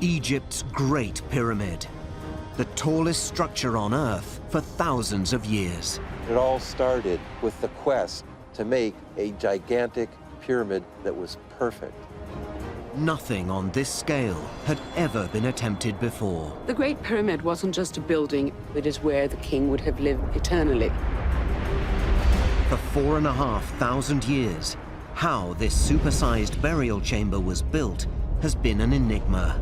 Egypt's Great Pyramid, the tallest structure on Earth for thousands of years. It all started with the quest to make a gigantic pyramid that was perfect. Nothing on this scale had ever been attempted before. The Great Pyramid wasn't just a building, it is where the king would have lived eternally. For 4,500 years, how this supersized burial chamber was built has been an enigma.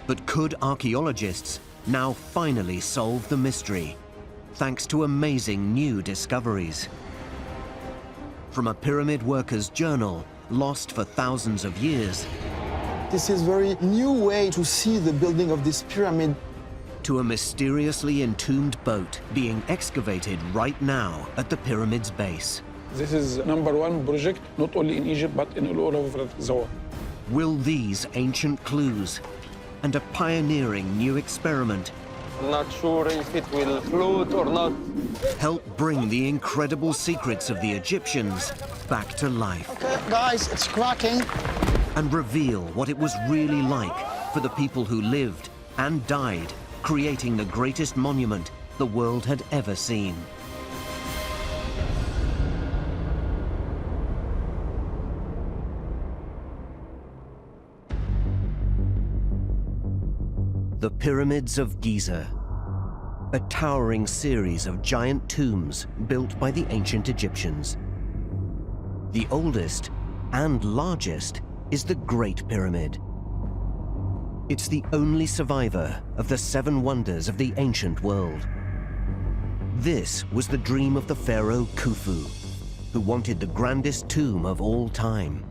But could archaeologists now finally solve the mystery, thanks to amazing new discoveries? From a pyramid worker's journal, lost for thousands of years, this is a very new way to see the building of this pyramid, to a mysteriously entombed boat being excavated right now at the pyramid's base. This is #1 project, not only in Egypt, but in all over the world. Will these ancient clues and a pioneering new experiment I'm not sure if it will float or not. help bring the incredible secrets of the Egyptians back to life? Okay, guys, it's cracking. And reveal what it was really like for the people who lived and died creating the greatest monument the world had ever seen. The Pyramids of Giza, a towering series of giant tombs built by the ancient Egyptians. The oldest and largest is the Great Pyramid. It's the only survivor of the 7 wonders of the ancient world. This was the dream of the Pharaoh Khufu, who wanted the grandest tomb of all time.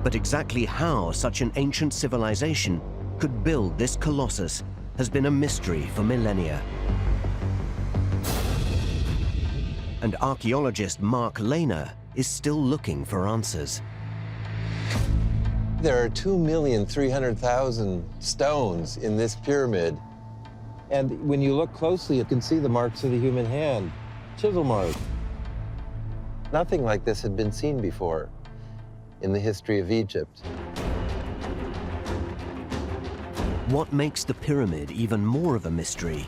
But exactly how such an ancient civilization could build this colossus has been a mystery for millennia. And archaeologist Mark Lehner is still looking for answers. There are 2,300,000 stones in this pyramid. And when you look closely, you can see the marks of the human hand, chisel marks. Nothing like this had been seen before in the history of Egypt. What makes the pyramid even more of a mystery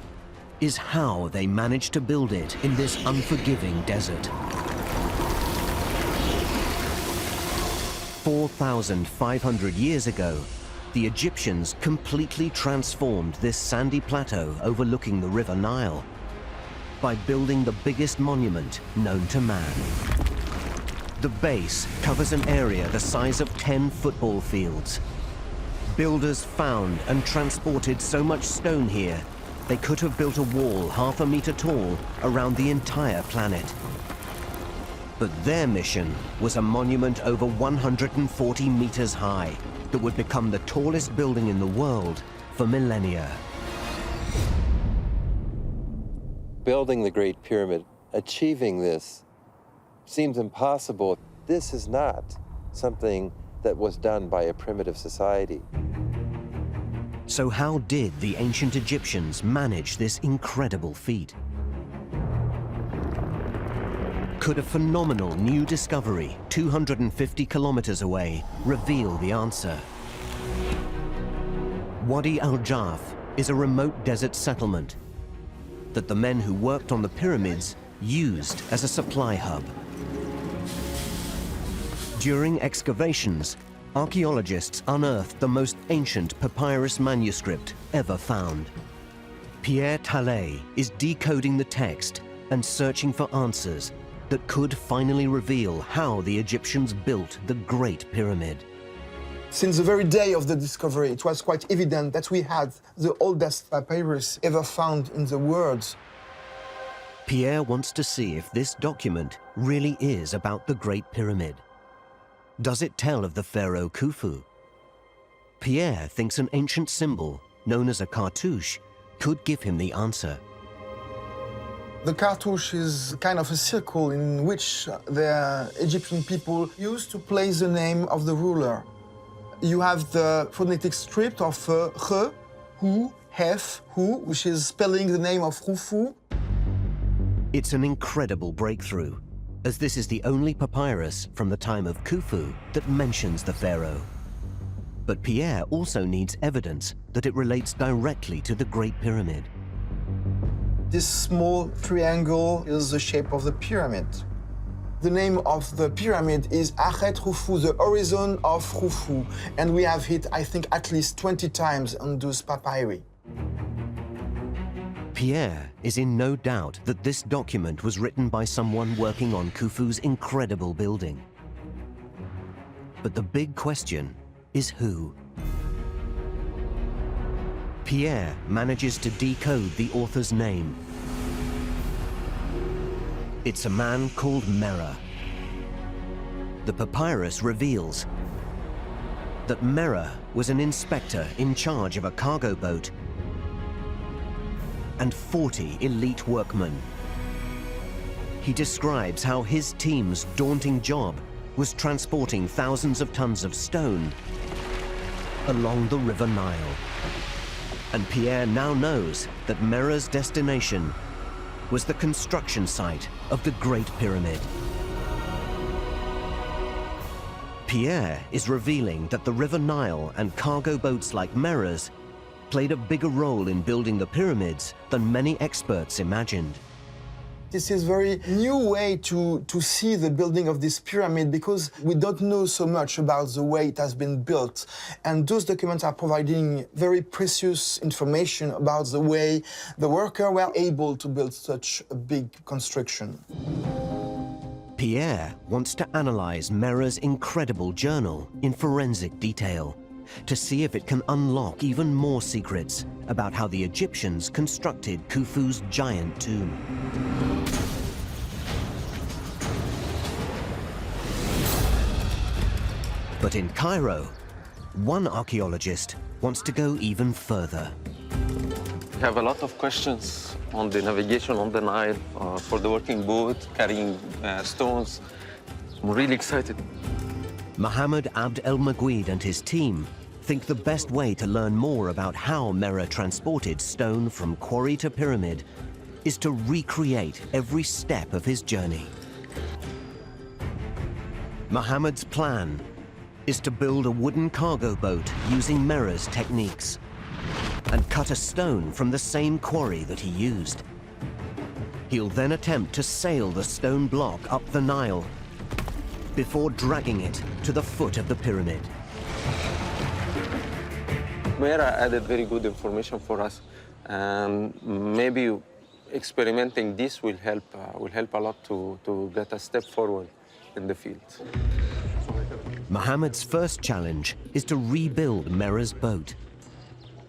is how they managed to build it in this unforgiving desert. 4,500 years ago, the Egyptians completely transformed this sandy plateau overlooking the River Nile by building the biggest monument known to man. The base covers an area the size of 10 football fields. Builders found and transported so much stone here, they could have built a wall half a meter tall around the entire planet. But their mission was a monument over 140 meters high that would become the tallest building in the world for millennia. Building the Great Pyramid, achieving this, seems impossible. This is not something that was done by a primitive society. So how did the ancient Egyptians manage this incredible feat? Could a phenomenal new discovery 250 kilometers away reveal the answer? Wadi al-Jarf is a remote desert settlement that the men who worked on the pyramids used as a supply hub. During excavations, archaeologists unearthed the most ancient papyrus manuscript ever found. Pierre Tallet is decoding the text and searching for answers that could finally reveal how the Egyptians built the Great Pyramid. Since the very day of the discovery, it was quite evident that we had the oldest papyrus ever found in the world. Pierre wants to see if this document really is about the Great Pyramid. Does it tell of the Pharaoh Khufu? Pierre thinks an ancient symbol, known as a cartouche, could give him the answer. The cartouche is kind of a circle in which the Egyptian people used to place the name of the ruler. You have the phonetic script of Khe, Hu, Hef, Hu, which is spelling the name of Khufu. It's an incredible breakthrough, as this is the only papyrus from the time of Khufu that mentions the pharaoh. But Pierre also needs evidence that it relates directly to the Great Pyramid. This small triangle is the shape of the pyramid. The name of the pyramid is Achet Khufu, the horizon of Khufu, and we have it, I think, at least 20 times on those papyri. Pierre is in no doubt that this document was written by someone working on Khufu's incredible building. But the big question is who? Pierre manages to decode the author's name. It's a man called Mera. The papyrus reveals that Mera was an inspector in charge of a cargo boat and 40 elite workmen. He describes how his team's daunting job was transporting thousands of tons of stone along the River Nile. And Pierre now knows that Mera's destination was the construction site of the Great Pyramid. Pierre is revealing that the River Nile and cargo boats like Mera's played a bigger role in building the pyramids than many experts imagined. This is a very new way to see the building of this pyramid because we don't know so much about the way it has been built. And those documents are providing very precious information about the way the workers were able to build such a big construction. Pierre wants to analyze Mera's incredible journal in forensic detail to see if it can unlock even more secrets about how the Egyptians constructed Khufu's giant tomb. But in Cairo, one archaeologist wants to go even further. We have a lot of questions on the navigation on the Nile, for the working boat, carrying stones. I'm really excited. Mohammed Abd el-Maguid and his team think the best way to learn more about how Mera transported stone from quarry to pyramid is to recreate every step of his journey. Mohammed's plan is to build a wooden cargo boat using Mera's techniques and cut a stone from the same quarry that he used. He'll then attempt to sail the stone block up the Nile before dragging it to the foot of the pyramid. Mera added very good information for us, and maybe experimenting this will help a lot to get a step forward in the field. Mohammed's first challenge is to rebuild Mera's boat.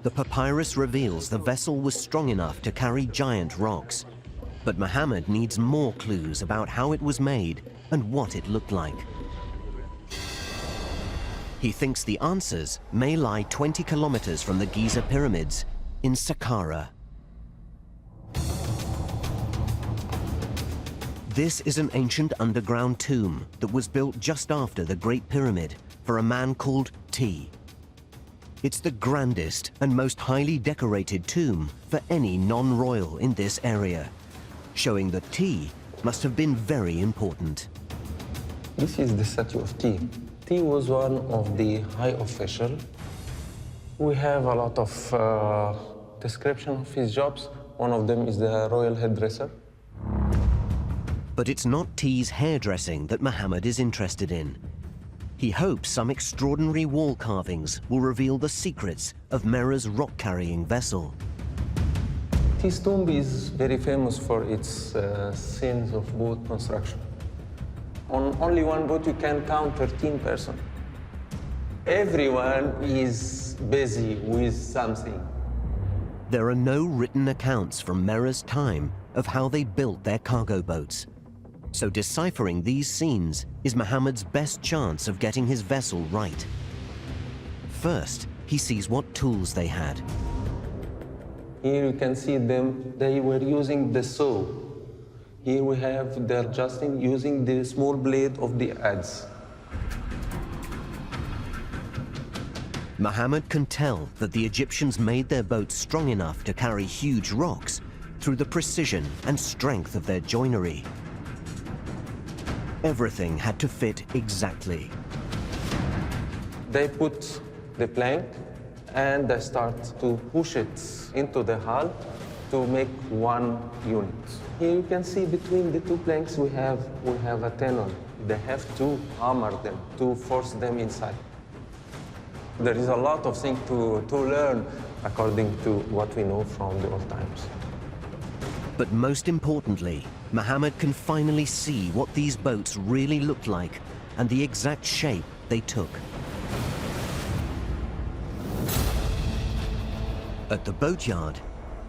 The papyrus reveals the vessel was strong enough to carry giant rocks, but Mohammed needs more clues about how it was made and what it looked like. He thinks the answers may lie 20 kilometers from the Giza pyramids in Saqqara. This is an ancient underground tomb that was built just after the Great Pyramid for a man called T. It's the grandest and most highly decorated tomb for any non-royal in this area, showing that T must have been very important. This is the statue of T. T was one of the high officials. We have a lot of description of his jobs. One of them is the royal hairdresser. But it's not T's hairdressing that Mohammed is interested in. He hopes some extraordinary wall carvings will reveal the secrets of Mera's rock-carrying vessel. This tomb is very famous for its scenes of boat construction. On only one boat, you can count 13 persons. Everyone is busy with something. There are no written accounts from Mera's time of how they built their cargo boats. So deciphering these scenes is Mohammed's best chance of getting his vessel right. First, he sees what tools they had. Here you can see them, they were using the saw. Here we have they're just using the small blade of the adze. Mohammed can tell that the Egyptians made their boats strong enough to carry huge rocks through the precision and strength of their joinery. Everything had to fit exactly. They put the plank and I start to push it into the hull to make one unit. Here you can see between the two planks we have a tenon. They have to hammer them to force them inside. There is a lot of things to learn according to what we know from the old times. But most importantly, Mohammed can finally see what these boats really looked like and the exact shape they took. At the boatyard,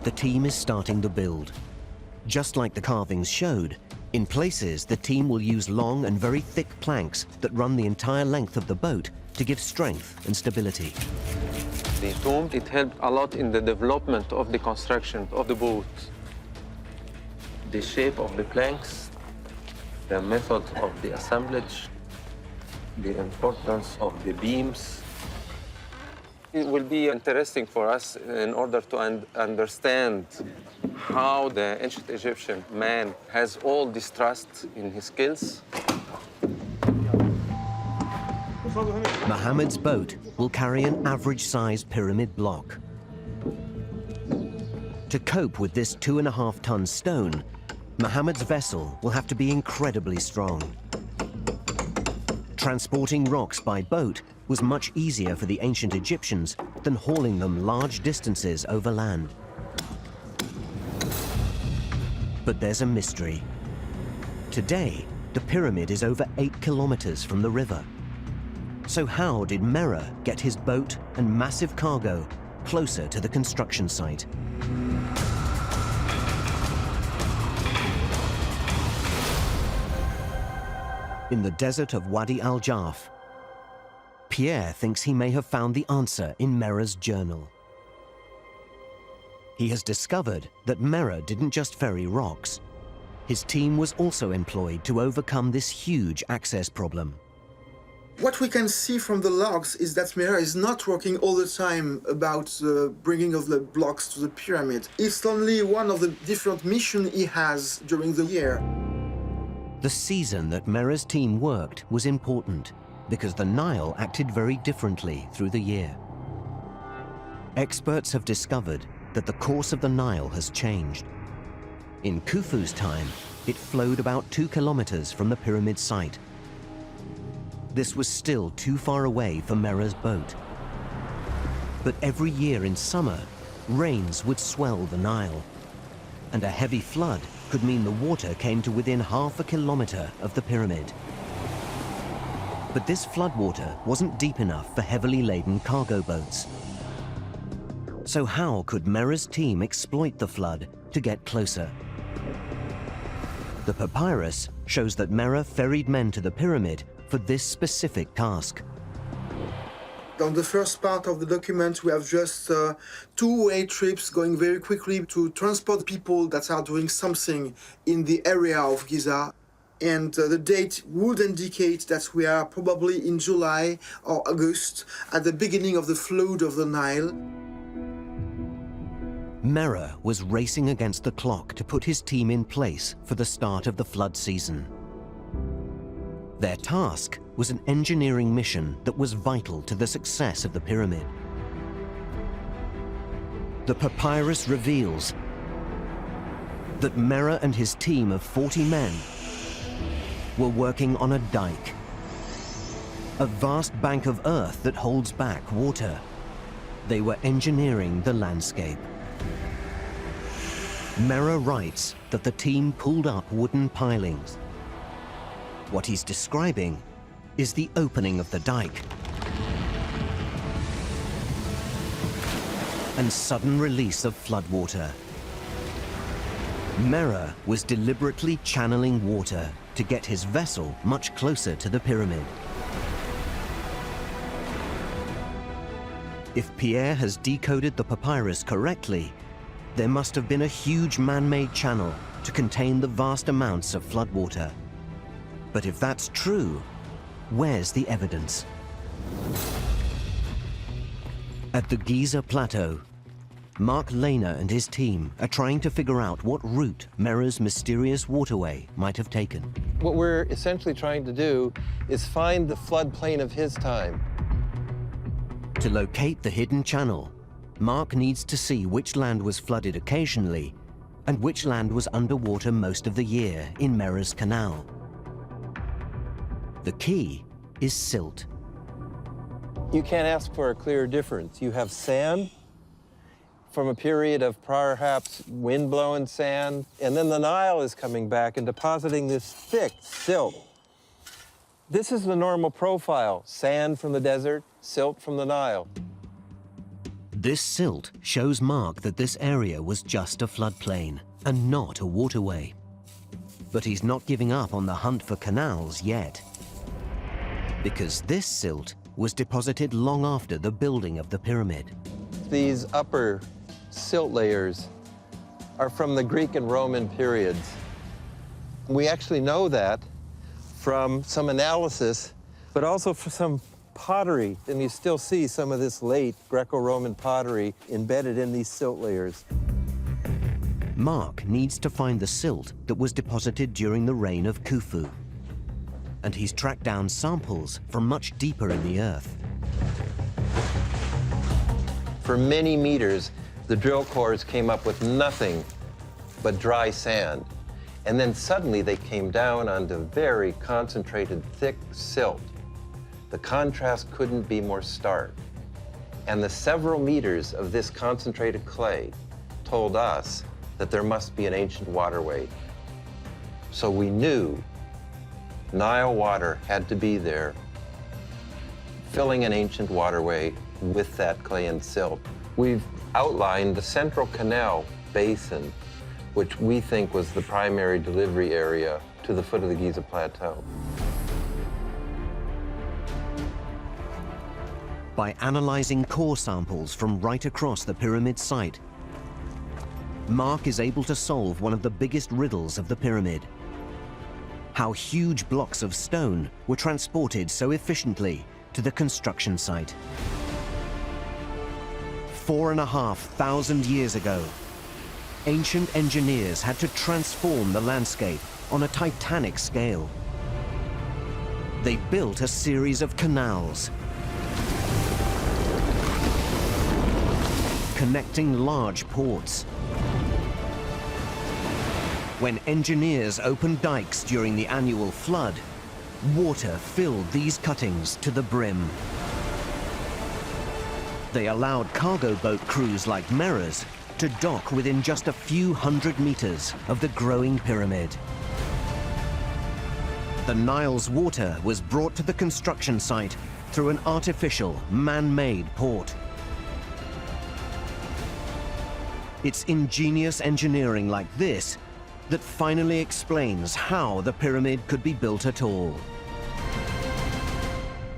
the team is starting the build. Just like the carvings showed, in places the team will use long and very thick planks that run the entire length of the boat to give strength and stability. The tomb, it helped a lot in the development of the construction of the boat. The shape of the planks, the method of the assemblage, the importance of the beams. It will be interesting for us in order to understand how the ancient Egyptian man has all this trust in his skills. Mohammed's boat will carry an average-sized pyramid block. To cope with this 2.5-ton stone, Mohammed's vessel will have to be incredibly strong. Transporting rocks by boat was much easier for the ancient Egyptians than hauling them large distances over land. But there's a mystery. Today, the pyramid is over 8 kilometers from the river. So how did Merah get his boat and massive cargo closer to the construction site? In the desert of Wadi al-Jarf, Pierre thinks he may have found the answer in Merah's journal. He has discovered that Merah didn't just ferry rocks. His team was also employed to overcome this huge access problem. What we can see from the logs is that Merah is not working all the time about the bringing of the blocks to the pyramid. It's only one of the different missions he has during the year. The season that Merah's team worked was important because the Nile acted very differently through the year. Experts have discovered that the course of the Nile has changed. In Khufu's time, it flowed about 2 kilometers from the pyramid site. This was still too far away for Merah's boat. But every year in summer, rains would swell the Nile, and a heavy flood could mean the water came to within half a kilometer of the pyramid. But this floodwater wasn't deep enough for heavily laden cargo boats. So how could Merah's team exploit the flood to get closer? The papyrus shows that Merah ferried men to the pyramid for this specific task. On the first part of the document, we have just two-way trips going very quickly to transport people that are doing something in the area of Giza. And the date would indicate that we are probably in July or August, at the beginning of the flood of the Nile. Merah was racing against the clock to put his team in place for the start of the flood season. Their task was an engineering mission that was vital to the success of the pyramid. The papyrus reveals that Merah and his team of 40 men were working on a dike, a vast bank of earth that holds back water. They were engineering the landscape. Merah writes that the team pulled up wooden pilings. What he's describing is the opening of the dike and sudden release of floodwater. Merah was deliberately channeling water to get his vessel much closer to the pyramid. If Pierre has decoded the papyrus correctly, there must have been a huge man-made channel to contain the vast amounts of floodwater. But if that's true, where's the evidence? At the Giza Plateau, Mark Lehner and his team are trying to figure out what route Merah's mysterious waterway might have taken. What we're essentially trying to do is find the floodplain of his time. To locate the hidden channel, Mark needs to see which land was flooded occasionally and which land was underwater most of the year in Mero's Canal. The key is silt. You can't ask for a clear difference. You have sand from a period of perhaps wind-blown sand, and then the Nile is coming back and depositing this thick silt. This is the normal profile: sand from the desert, silt from the Nile. This silt shows Mark that this area was just a floodplain and not a waterway. But he's not giving up on the hunt for canals yet, because this silt was deposited long after the building of the pyramid. These upper silt layers are from the Greek and Roman periods. We actually know that from some analysis, but also from some pottery. And you still see some of this late Greco-Roman pottery embedded in these silt layers. Mark needs to find the silt that was deposited during the reign of Khufu. And he's tracked down samples from much deeper in the earth. For many meters, the drill cores came up with nothing but dry sand. And then suddenly they came down onto very concentrated, thick silt. The contrast couldn't be more stark. And the several meters of this concentrated clay told us that there must be an ancient waterway. So we knew Nile water had to be there, filling an ancient waterway with that clay and silt. We've outlined the central canal basin, which we think was the primary delivery area to the foot of the Giza Plateau. By analyzing core samples from right across the pyramid site, Mark is able to solve one of the biggest riddles of the pyramid: how huge blocks of stone were transported so efficiently to the construction site. 4,500 years ago, ancient engineers had to transform the landscape on a titanic scale. They built a series of canals, connecting large ports. When engineers opened dikes during the annual flood, water filled these cuttings to the brim. They allowed cargo boat crews like Mero's to dock within just a few hundred meters of the growing pyramid. The Nile's water was brought to the construction site through an artificial, man-made port. It's ingenious engineering like this that finally explains how the pyramid could be built at all.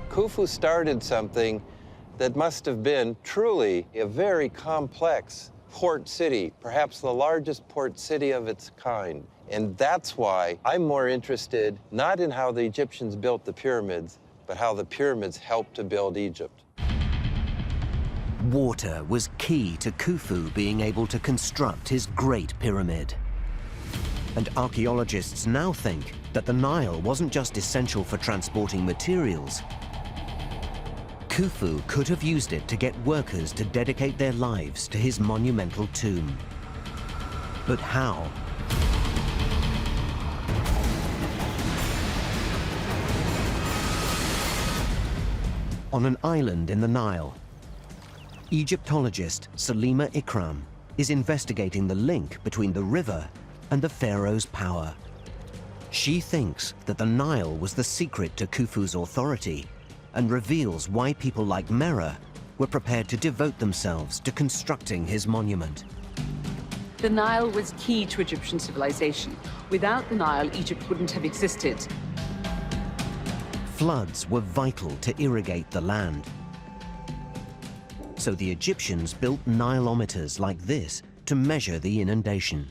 Khufu started something that must have been truly a very complex port city, perhaps the largest port city of its kind. And that's why I'm more interested not in how the Egyptians built the pyramids, but how the pyramids helped to build Egypt. Water was key to Khufu being able to construct his Great Pyramid. And archaeologists now think that the Nile wasn't just essential for transporting materials. Khufu could have used it to get workers to dedicate their lives to his monumental tomb. But how? On an island in the Nile, Egyptologist Salima Ikram is investigating the link between the river and the pharaoh's power. She thinks that the Nile was the secret to Khufu's authority and reveals why people like Mero were prepared to devote themselves to constructing his monument. The Nile was key to Egyptian civilization. Without the Nile, Egypt wouldn't have existed. Floods were vital to irrigate the land. So the Egyptians built Nilometers like this to measure the inundation.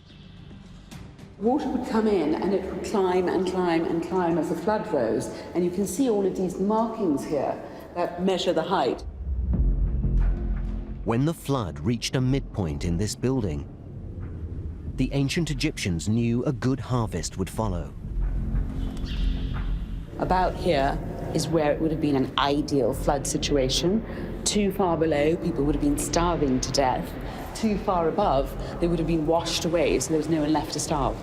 Water would come in and it would climb and climb and climb as the flood rose. And you can see all of these markings here that measure the height. When the flood reached a midpoint in this building, the ancient Egyptians knew a good harvest would follow. About here is where it would have been an ideal flood situation. Too far below, people would have been starving to death. Too far above, they would have been washed away, so there was no one left to starve.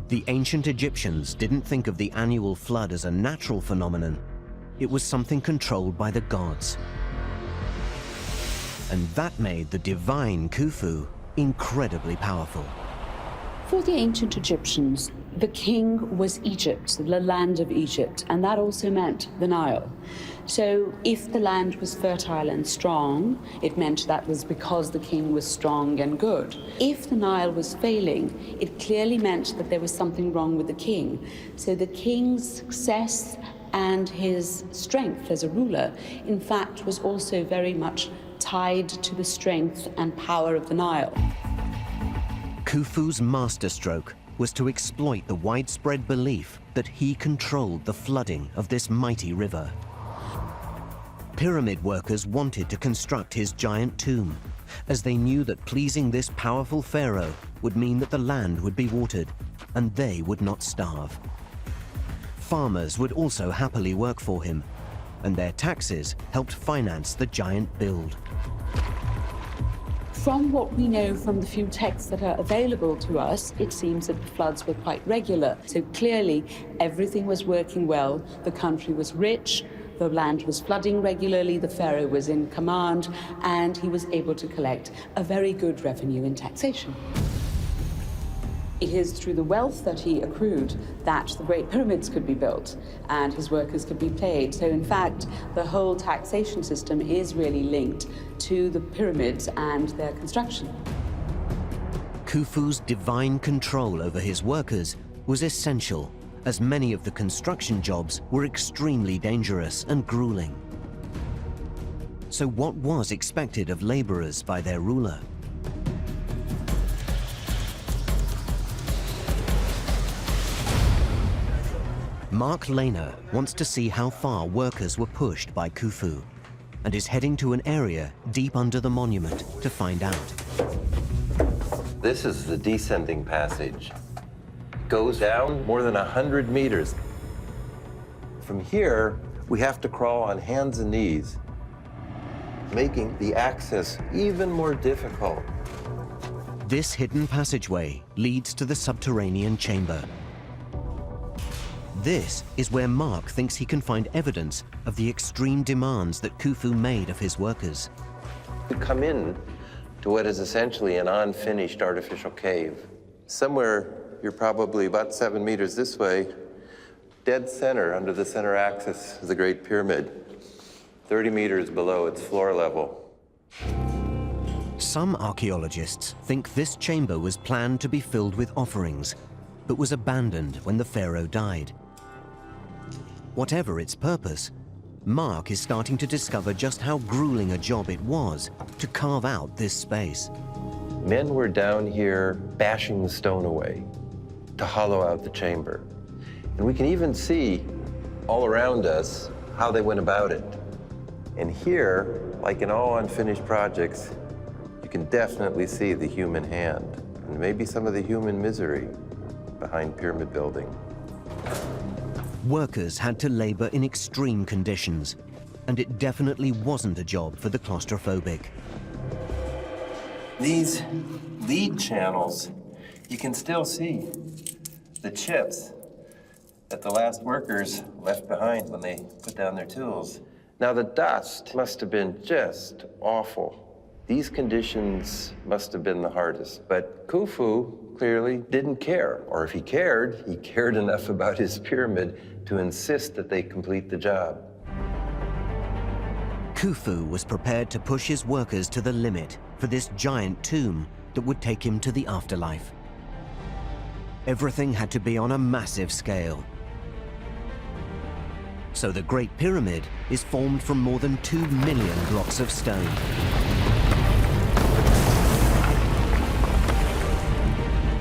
The ancient Egyptians didn't think of the annual flood as a natural phenomenon. It was something controlled by the gods. And that made the divine Khufu incredibly powerful. For the ancient Egyptians, the king was Egypt, the land of Egypt, and that also meant the Nile. So if the land was fertile and strong, it meant that was because the king was strong and good. If the Nile was failing, it clearly meant that there was something wrong with the king. So the king's success and his strength as a ruler, in fact, was also very much tied to the strength and power of the Nile. Khufu's masterstroke was to exploit the widespread belief that he controlled the flooding of this mighty river. Pyramid workers wanted to construct his giant tomb, as they knew that pleasing this powerful pharaoh would mean that the land would be watered, and they would not starve. Farmers would also happily work for him, and their taxes helped finance the giant build. From what we know from the few texts that are available to us, it seems that the floods were quite regular. So clearly, everything was working well. The country was rich, the land was flooding regularly, the pharaoh was in command, and he was able to collect a very good revenue in taxation. It is through the wealth that he accrued that the Great Pyramids could be built and his workers could be paid. So in fact, the whole taxation system is really linked to the pyramids and their construction. Khufu's divine control over his workers was essential, as many of the construction jobs were extremely dangerous and grueling. So what was expected of laborers by their ruler? Mark Lehner wants to see how far workers were pushed by Khufu, and is heading to an area deep under the monument to find out. This is the descending passage. It goes down more than 100 meters. From here, we have to crawl on hands and knees, making the access even more difficult. This hidden passageway leads to the subterranean chamber. This is where Mark thinks he can find evidence of the extreme demands that Khufu made of his workers. We come in to what is essentially an unfinished artificial cave. Somewhere, you're probably about 7 meters this way, dead center under the center axis is the Great Pyramid, 30 meters below its floor level. Some archaeologists think this chamber was planned to be filled with offerings, but was abandoned when the pharaoh died. Whatever its purpose, Mark is starting to discover just how grueling a job it was to carve out this space. Men were down here bashing the stone away to hollow out the chamber. And we can even see all around us how they went about it. And here, like in all unfinished projects, you can definitely see the human hand and maybe some of the human misery behind pyramid building. Workers had to labor in extreme conditions, and it definitely wasn't a job for the claustrophobic. These lead channels, you can still see the chips that the last workers left behind when they put down their tools. Now the dust must have been just awful. These conditions must have been the hardest, but Khufu clearly didn't care, or if he cared enough about his pyramid to insist that they complete the job. Khufu was prepared to push his workers to the limit for this giant tomb that would take him to the afterlife. Everything had to be on a massive scale. So the Great Pyramid is formed from more than 2 million blocks of stone.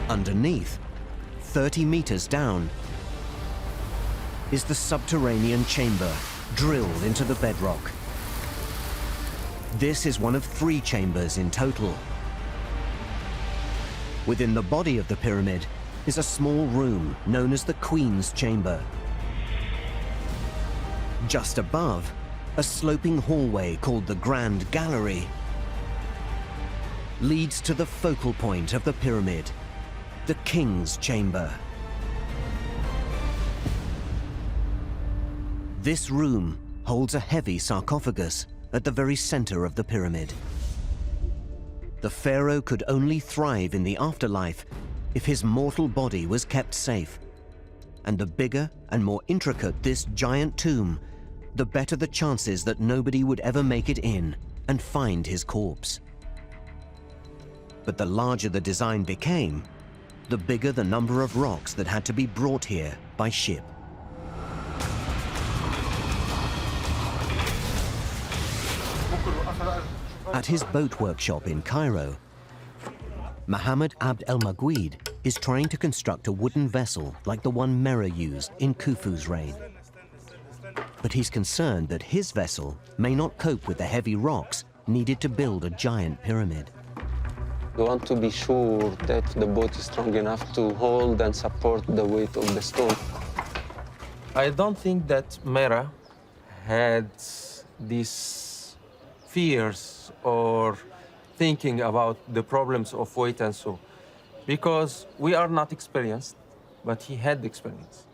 Underneath, 30 meters down, is the subterranean chamber drilled into the bedrock. This is one of 3 chambers in total. Within the body of the pyramid is a small room known as the Queen's Chamber. Just above A sloping hallway called the Grand Gallery leads to the focal point of the pyramid, the King's Chamber. This room holds a heavy sarcophagus at the very center of the pyramid. The pharaoh could only thrive in the afterlife if his mortal body was kept safe. And the bigger and more intricate this giant tomb, the better the chances that nobody would ever make it in and find his corpse. But the larger the design became, the bigger the number of rocks that had to be brought here by ship. At his boat workshop in Cairo, Mohammed Abd el-Maguid is trying to construct a wooden vessel like the one Mera used in Khufu's reign. But he's concerned that his vessel may not cope with the heavy rocks needed to build a giant pyramid. We want to be sure that the boat is strong enough to hold and support the weight of the stone. I don't think that Mera had these fears or thinking about the problems of weight and so, because we are not experienced, but he had experience.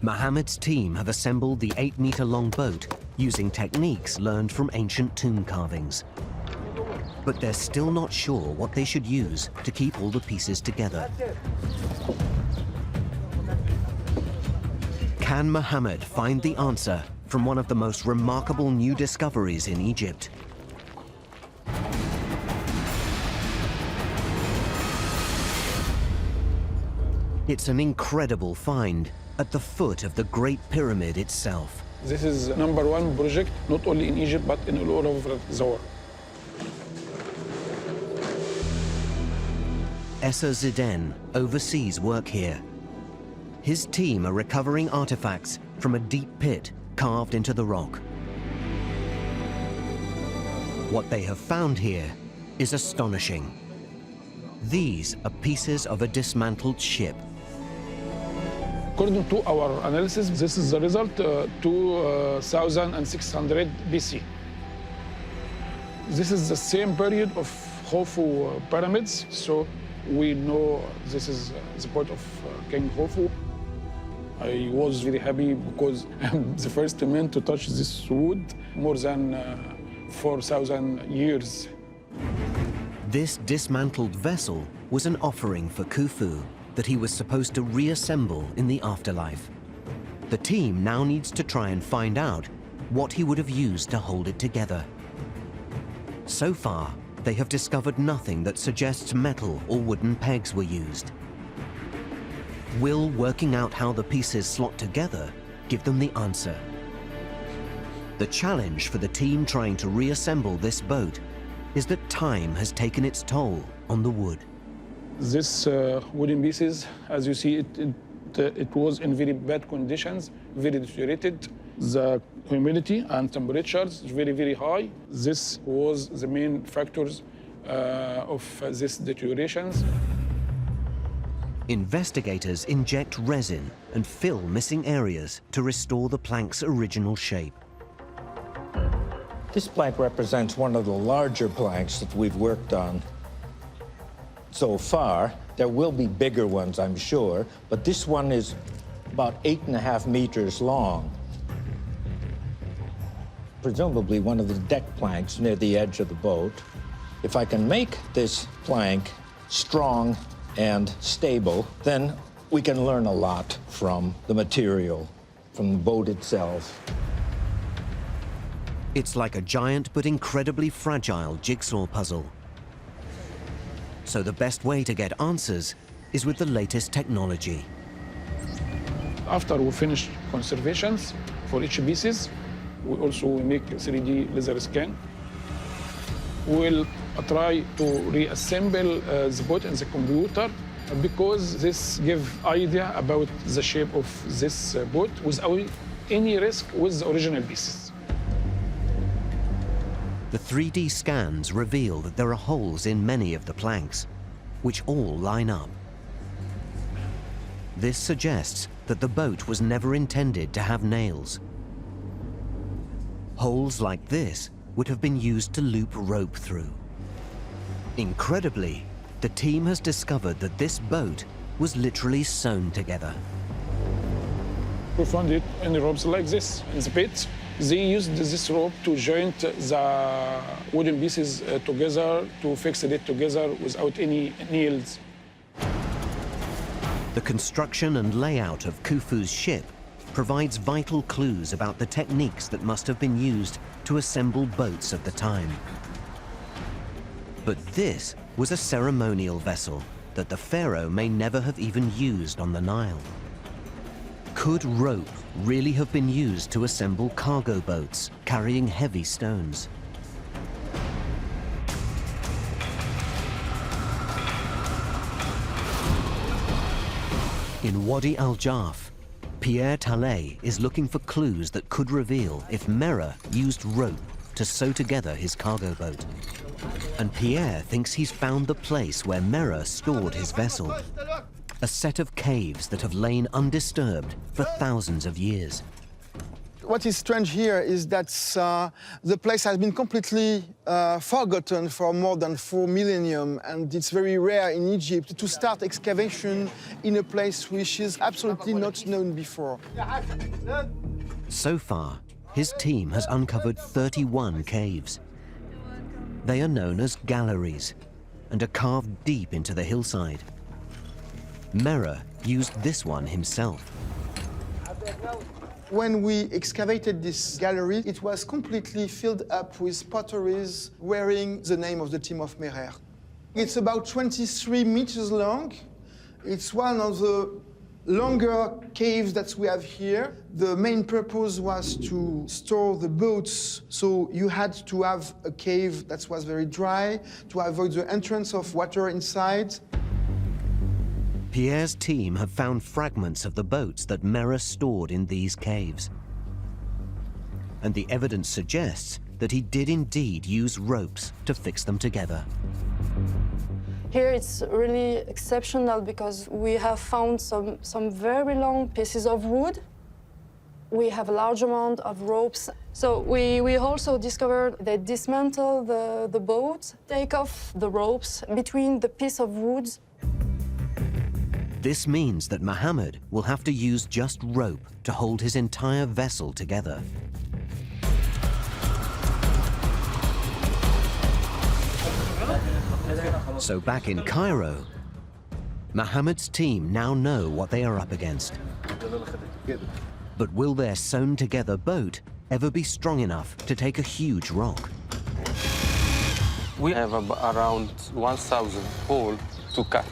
Mohammed's team have assembled the 8-meter-long boat using techniques learned from ancient tomb carvings. But they're still not sure what they should use to keep all the pieces together. Can Mohammed find the answer from one of the most remarkable new discoveries in Egypt? It's an incredible find at the foot of the Great Pyramid itself. This is #1 project, not only in Egypt, but in all over the world. Essa Zidane oversees work here. His team are recovering artifacts from a deep pit carved into the rock. What they have found here is astonishing. These are pieces of a dismantled ship. According to our analysis, this is the result 2600 BC. This is the same period of Khufu pyramids, so we know this is the part of King Khufu. I was very happy because I'm the first man to touch this wood more than 4,000 years. This dismantled vessel was an offering for Khufu that he was supposed to reassemble in the afterlife. The team now needs to try and find out what he would have used to hold it together. So far, they have discovered nothing that suggests metal or wooden pegs were used. Will working out how the pieces slot together give them the answer? The challenge for the team trying to reassemble this boat is that time has taken its toll on the wood. This wooden pieces, as you see, it was in very bad conditions, very deteriorated. The humidity and temperatures very, very high. This was the main factors of these deteriorations. Investigators inject resin and fill missing areas to restore the plank's original shape. This plank represents one of the larger planks that we've worked on so far. There will be bigger ones, I'm sure, but this one is about 8.5 meters long. Presumably one of the deck planks near the edge of the boat. If I can make this plank strong and stable, then we can learn a lot from the material, from the boat itself. It's like a giant but incredibly fragile jigsaw puzzle. So the best way to get answers is with the latest technology. After we finish conservations for each pieces, we also make 3D laser scan. We'll try to reassemble the boat in the computer because this gives idea about the shape of this boat without any risk with the original pieces. The 3D scans reveal that there are holes in many of the planks, which all line up. This suggests that the boat was never intended to have nails. Holes like this would have been used to loop rope through. Incredibly, the team has discovered that this boat was literally sewn together. We found it in the ropes like this, in the pit. They used this rope to join the wooden pieces together, to fix it together without any nails. The construction and layout of Khufu's ship provides vital clues about the techniques that must have been used to assemble boats at the time. But this was a ceremonial vessel that the pharaoh may never have even used on the Nile. Could rope really have been used to assemble cargo boats carrying heavy stones? In Wadi al-Jarf, Pierre Tallet is looking for clues that could reveal if Merah used rope to sew together his cargo boat. And Pierre thinks he's found the place where Merah stored his vessel, a set of caves that have lain undisturbed for thousands of years. What is strange here is that the place has been completely forgotten for more than 4 millennia, and it's very rare in Egypt to start excavation in a place which is absolutely not known before. So far, his team has uncovered 31 caves. They are known as galleries and are carved deep into the hillside. Merah used this one himself. When we excavated this gallery, it was completely filled up with potteries wearing the name of the team of Merah. It's about 23 meters long. It's one of the longer caves that we have here. The main purpose was to store the boats, so you had to have a cave that was very dry to avoid the entrance of water inside. Pierre's team have found fragments of the boats that Merah stored in these caves. And the evidence suggests that he did indeed use ropes to fix them together. Here it's really exceptional because we have found some very long pieces of wood. We have a large amount of ropes. So we also discovered they dismantle the boat, take off the ropes between the piece of wood. This means that Mohammed will have to use just rope to hold his entire vessel together. So back in Cairo, Mohammed's team now know what they are up against. But will their sewn-together boat ever be strong enough to take a huge rock? We have around 1,000 holes to cut.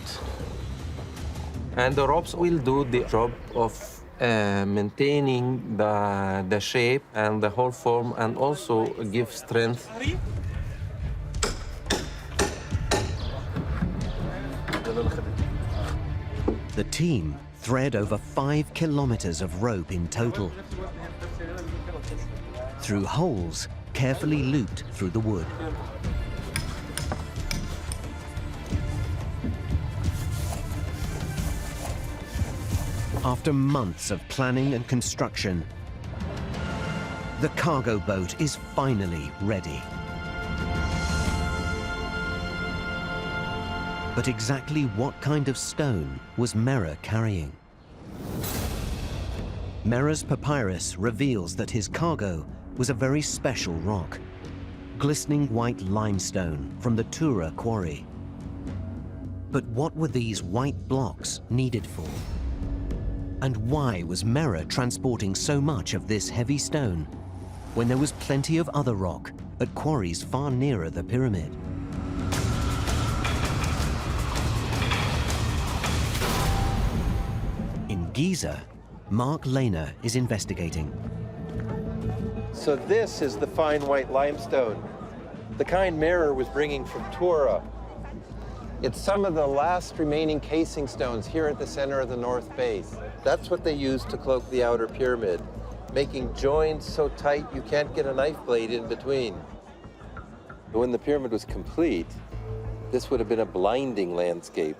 And the ropes will do the job of maintaining the shape and the whole form, and also give strength. The team thread over 5 kilometers of rope in total, through holes carefully looped through the wood. After months of planning and construction, the cargo boat is finally ready. But exactly what kind of stone was Merah carrying? Merah's papyrus reveals that his cargo was a very special rock, glistening white limestone from the Tura quarry. But what were these white blocks needed for? And why was Merah transporting so much of this heavy stone when there was plenty of other rock at quarries far nearer the pyramid? In Giza, Mark Lehner is investigating. So this is the fine white limestone, the kind Merah was bringing from Tura. It's some of the last remaining casing stones here at the center of the north base. That's what they used to cloak the outer pyramid, making joints so tight you can't get a knife blade in between. When the pyramid was complete, this would have been a blinding landscape.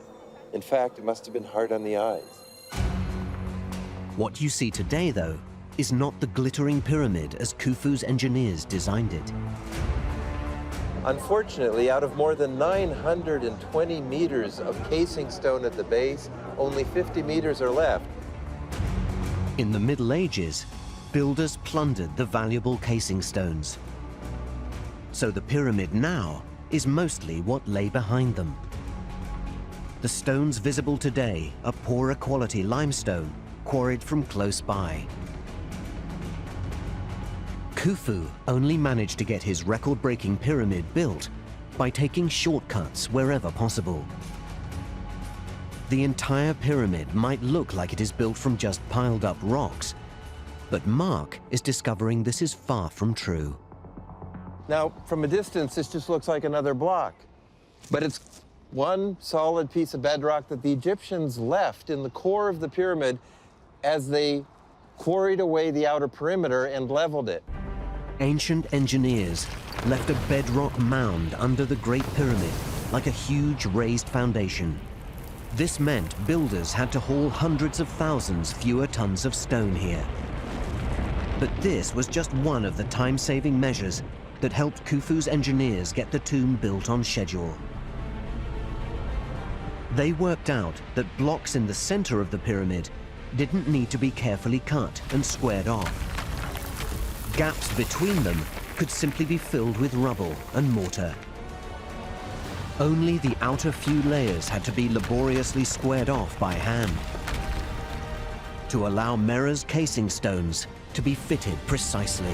In fact, it must have been hard on the eyes. What you see today, though, is not the glittering pyramid as Khufu's engineers designed it. Unfortunately, out of more than 920 meters of casing stone at the base, only 50 meters are left. In the Middle Ages, builders plundered the valuable casing stones. So the pyramid now is mostly what lay behind them. The stones visible today are poorer quality limestone quarried from close by. Khufu only managed to get his record-breaking pyramid built by taking shortcuts wherever possible. The entire pyramid might look like it is built from just piled up rocks, but Mark is discovering this is far from true. Now, from a distance, this just looks like another block, but it's one solid piece of bedrock that the Egyptians left in the core of the pyramid as they quarried away the outer perimeter and leveled it. Ancient engineers left a bedrock mound under the Great Pyramid, like a huge raised foundation. This meant builders had to haul hundreds of thousands fewer tons of stone here. But this was just one of the time-saving measures that helped Khufu's engineers get the tomb built on schedule. They worked out that blocks in the center of the pyramid didn't need to be carefully cut and squared off. Gaps between them could simply be filled with rubble and mortar. Only the outer few layers had to be laboriously squared off by hand to allow Merah's casing stones to be fitted precisely.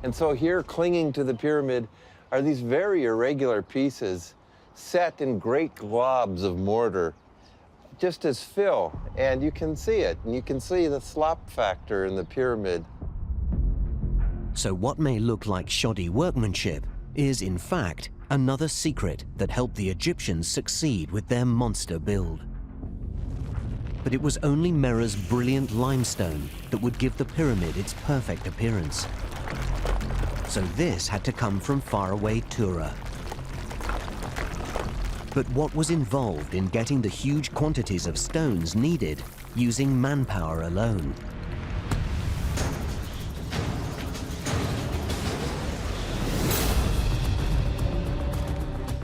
And so here, clinging to the pyramid, are these very irregular pieces set in great globs of mortar, just as fill, and you can see it, and you can see the slop factor in the pyramid. So what may look like shoddy workmanship is, in fact, another secret that helped the Egyptians succeed with their monster build. But it was only Merah's brilliant limestone that would give the pyramid its perfect appearance. So this had to come from faraway Tura. But what was involved in getting the huge quantities of stones needed using manpower alone?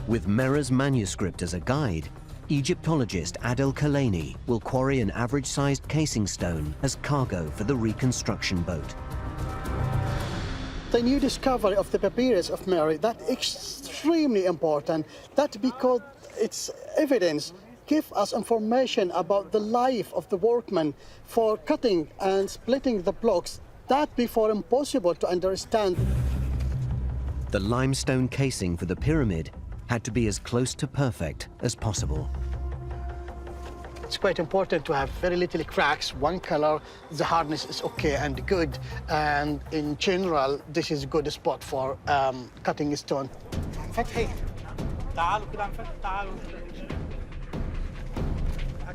With Merah's manuscript as a guide, Egyptologist Adel Kalani will quarry an average-sized casing stone as cargo for the reconstruction boat. The new discovery of the papyrus of Merah, that's extremely important. That because its evidence gives us information about the life of the workman for cutting and splitting the blocks. That before impossible to understand. The limestone casing for the pyramid had to be as close to perfect as possible. It's quite important to have very little cracks. One color, the hardness is okay and good. And in general, this is a good spot for cutting stone.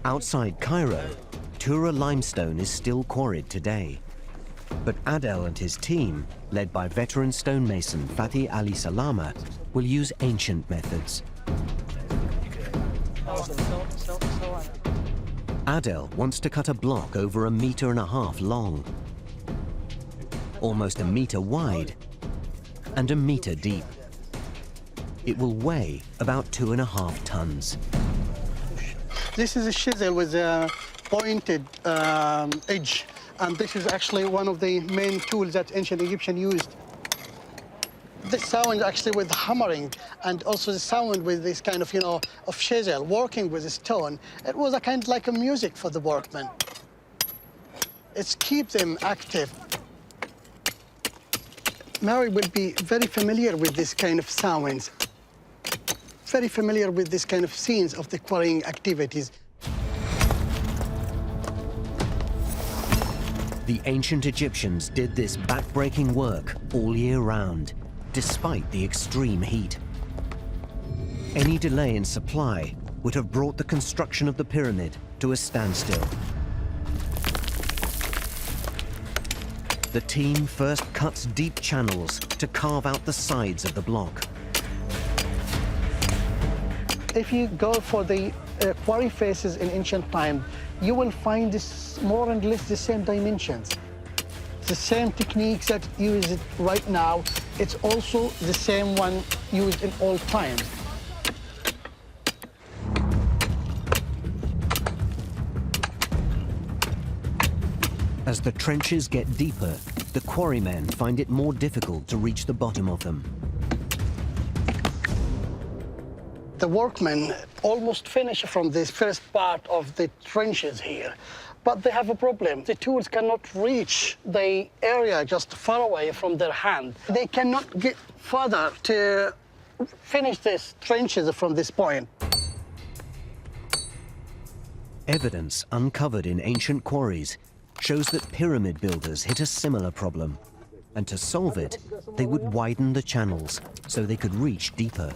Outside Cairo, Tura limestone is still quarried today. But Adel and his team, led by veteran stonemason Fatih Ali Salama, will use ancient methods. Adel wants to cut a block over 1.5 meters long, almost 1 meter wide, and 1 meter deep. It will weigh about 2.5 tons. This is a chisel with a pointed edge, and this is actually one of the main tools that ancient Egyptian used. The sound actually with hammering, and also the sound with this kind of, of chisel, working with the stone, it was a kind of like a music for the workmen. It keeps them active. Merah will be very familiar with this kind of sounds, very familiar with this kind of scenes of the quarrying activities. The ancient Egyptians did this back-breaking work all year round, despite the extreme heat. Any delay in supply would have brought the construction of the pyramid to a standstill. The team first cuts deep channels to carve out the sides of the block. If you go for the quarry faces in ancient time, you will find this more and less the same dimensions. The same techniques that used right now, it's also the same one used in all times. As the trenches get deeper, the quarrymen find it more difficult to reach the bottom of them. The workmen almost finish from this first part of the trenches here, but they have a problem. The tools cannot reach the area just far away from their hand. They cannot get further to finish these trenches from this point. Evidence uncovered in ancient quarries shows that pyramid builders hit a similar problem. And to solve it, they would widen the channels so they could reach deeper.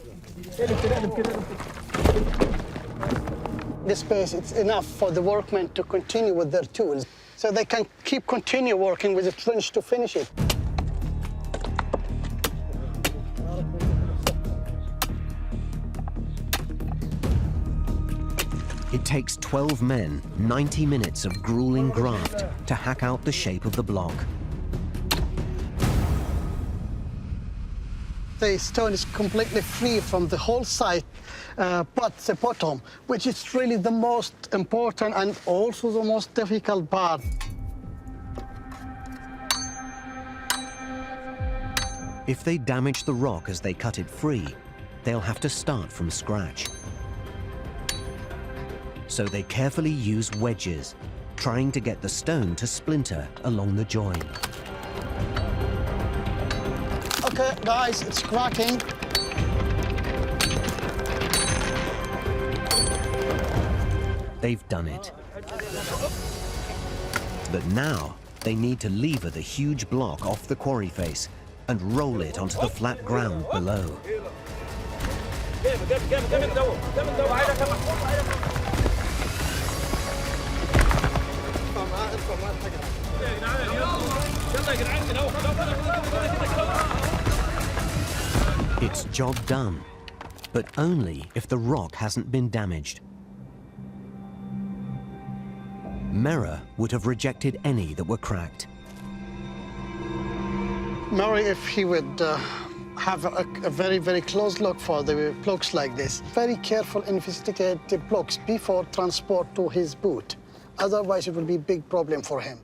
This space, it's enough for the workmen to continue with their tools, so they can continue working with the trench to finish it. It takes 12 men, 90 minutes of grueling graft to hack out the shape of the block. The stone is completely free from the whole side, but the bottom, which is really the most important and also the most difficult part. If they damage the rock as they cut it free, they'll have to start from scratch. So they carefully use wedges, trying to get the stone to splinter along the join. Okay, guys, it's cracking. They've done it. But now they need to lever the huge block off the quarry face and roll it onto the flat ground below. It's job done, but only if the rock hasn't been damaged. Merah would have rejected any that were cracked. Murray, if he would have a very, very close look for the blocks like this, very careful investigate the blocks before transport to his boot. Otherwise, it will be a big problem for him.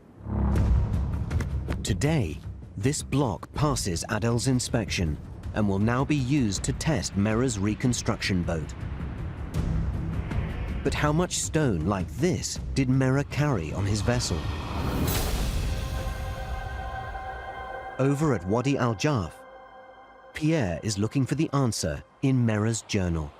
Today, this block passes Adel's inspection and will now be used to test Merah's reconstruction boat. But how much stone like this did Merah carry on his vessel? Over at Wadi al-Jarf, Pierre is looking for the answer in Merah's journal.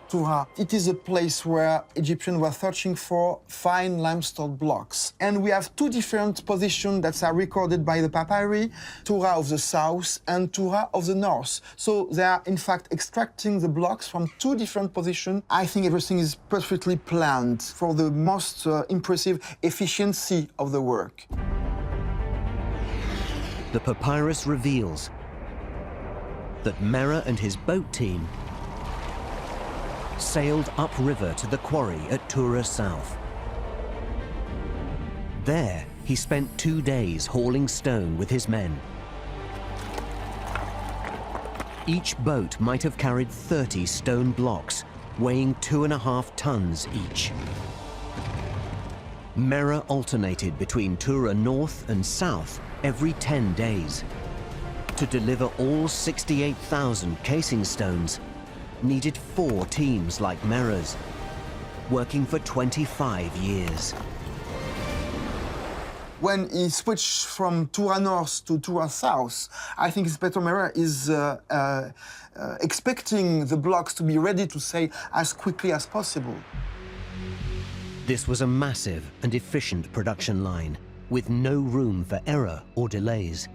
Tura, it is a place where Egyptians were searching for fine limestone blocks. And we have two different positions that are recorded by the papyri, Tura of the south and Tura of the north. So they are, in fact, extracting the blocks from two different positions. I think everything is perfectly planned for the most impressive efficiency of the work. The papyrus reveals that Merah and his boat team sailed upriver to the quarry at Tura South. There, he spent 2 days hauling stone with his men. Each boat might have carried 30 stone blocks, weighing 2.5 tons each. Merah alternated between Tura North and South every 10 days. To deliver all 68,000 casing stones, needed 4 teams like Merah's, working for 25 years. When he switched from Tura North to Tura South, I think Inspector Merah is expecting the blocks to be ready to sail as quickly as possible. This was a massive and efficient production line, with no room for error or delays.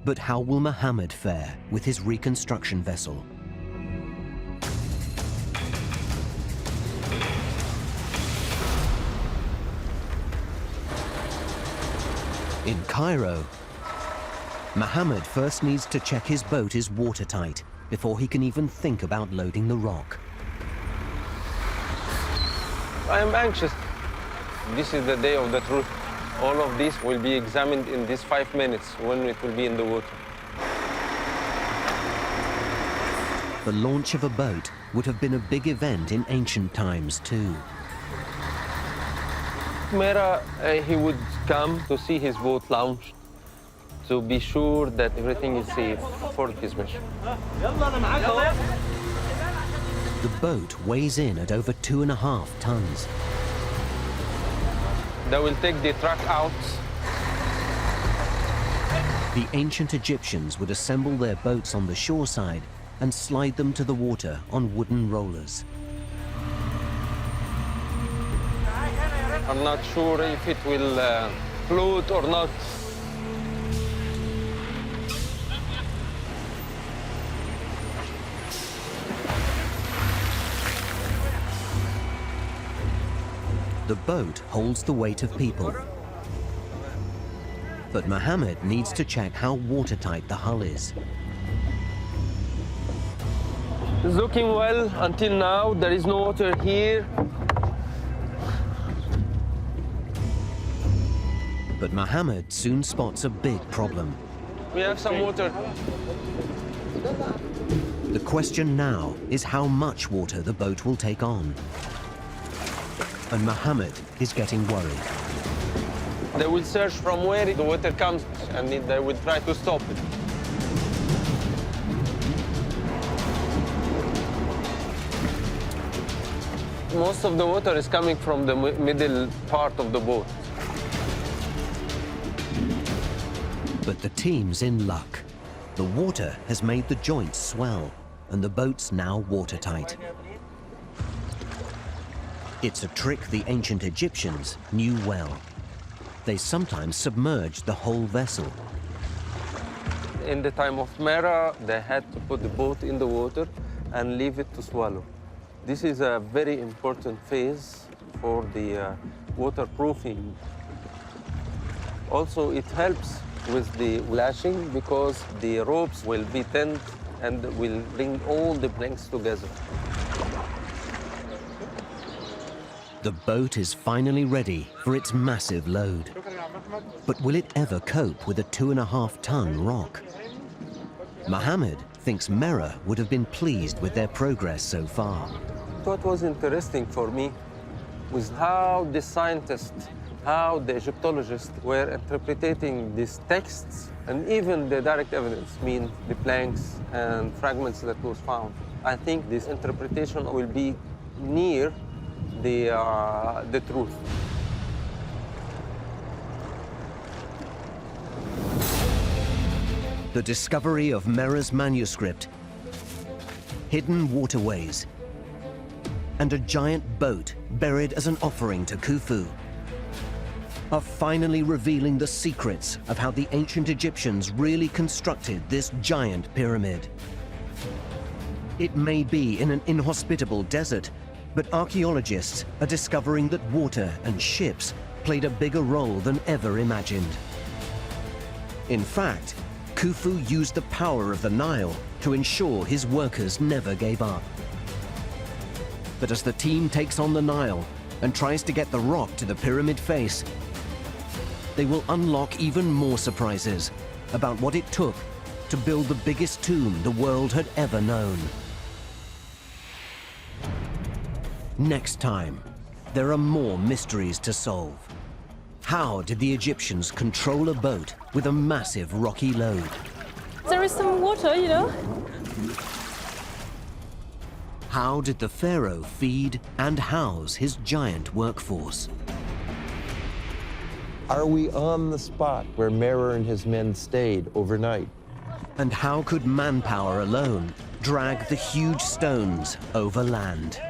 But how will Mohammed fare with his reconstruction vessel? In Cairo, Mohammed first needs to check his boat is watertight before he can even think about loading the rock. I am anxious. This is the day of the truth. All of this will be examined in these 5 minutes when it will be in the water. The launch of a boat would have been a big event in ancient times too. Mera, he would come to see his boat launch, to be sure that everything is safe for his mission. The boat weighs in at over 2.5 tons. They will take the truck out. The ancient Egyptians would assemble their boats on the shoreside and slide them to the water on wooden rollers. I'm not sure if it will float or not. The boat holds the weight of people. But Mohammed needs to check how watertight the hull is. It's looking well until now. There is no water here. But Mohammed soon spots a big problem. We have some water. The question now is how much water the boat will take on. And Mohammed is getting worried. They will search from where the water comes, and they will try to stop it. Most of the water is coming from the middle part of the boat. But the team's in luck. The water has made the joints swell, and the boat's now watertight. It's a trick the ancient Egyptians knew well. They sometimes submerged the whole vessel. In the time of Mera, they had to put the boat in the water and leave it to swallow. This is a very important phase for the waterproofing. Also, it helps with the lashing because the ropes will be tense and will bring all the planks together. The boat is finally ready for its massive load. But will it ever cope with a 2.5-ton rock? Mohammed thinks Mera would have been pleased with their progress so far. What was interesting for me was how the scientists, how the Egyptologists were interpreting these texts and even the direct evidence, mean the planks and fragments that was found. I think this interpretation will be near the truth. The discovery of Mera's manuscript, hidden waterways, and a giant boat buried as an offering to Khufu are finally revealing the secrets of how the ancient Egyptians really constructed this giant pyramid. It may be in an inhospitable desert, but archaeologists are discovering that water and ships played a bigger role than ever imagined. In fact, Khufu used the power of the Nile to ensure his workers never gave up. But as the team takes on the Nile and tries to get the rock to the pyramid face, they will unlock even more surprises about what it took to build the biggest tomb the world had ever known. Next time, there are more mysteries to solve. How did the Egyptians control a boat with a massive rocky load? There is some water, you know. How did the pharaoh feed and house his giant workforce? Are we on the spot where Mera and his men stayed overnight? And how could manpower alone drag the huge stones over land?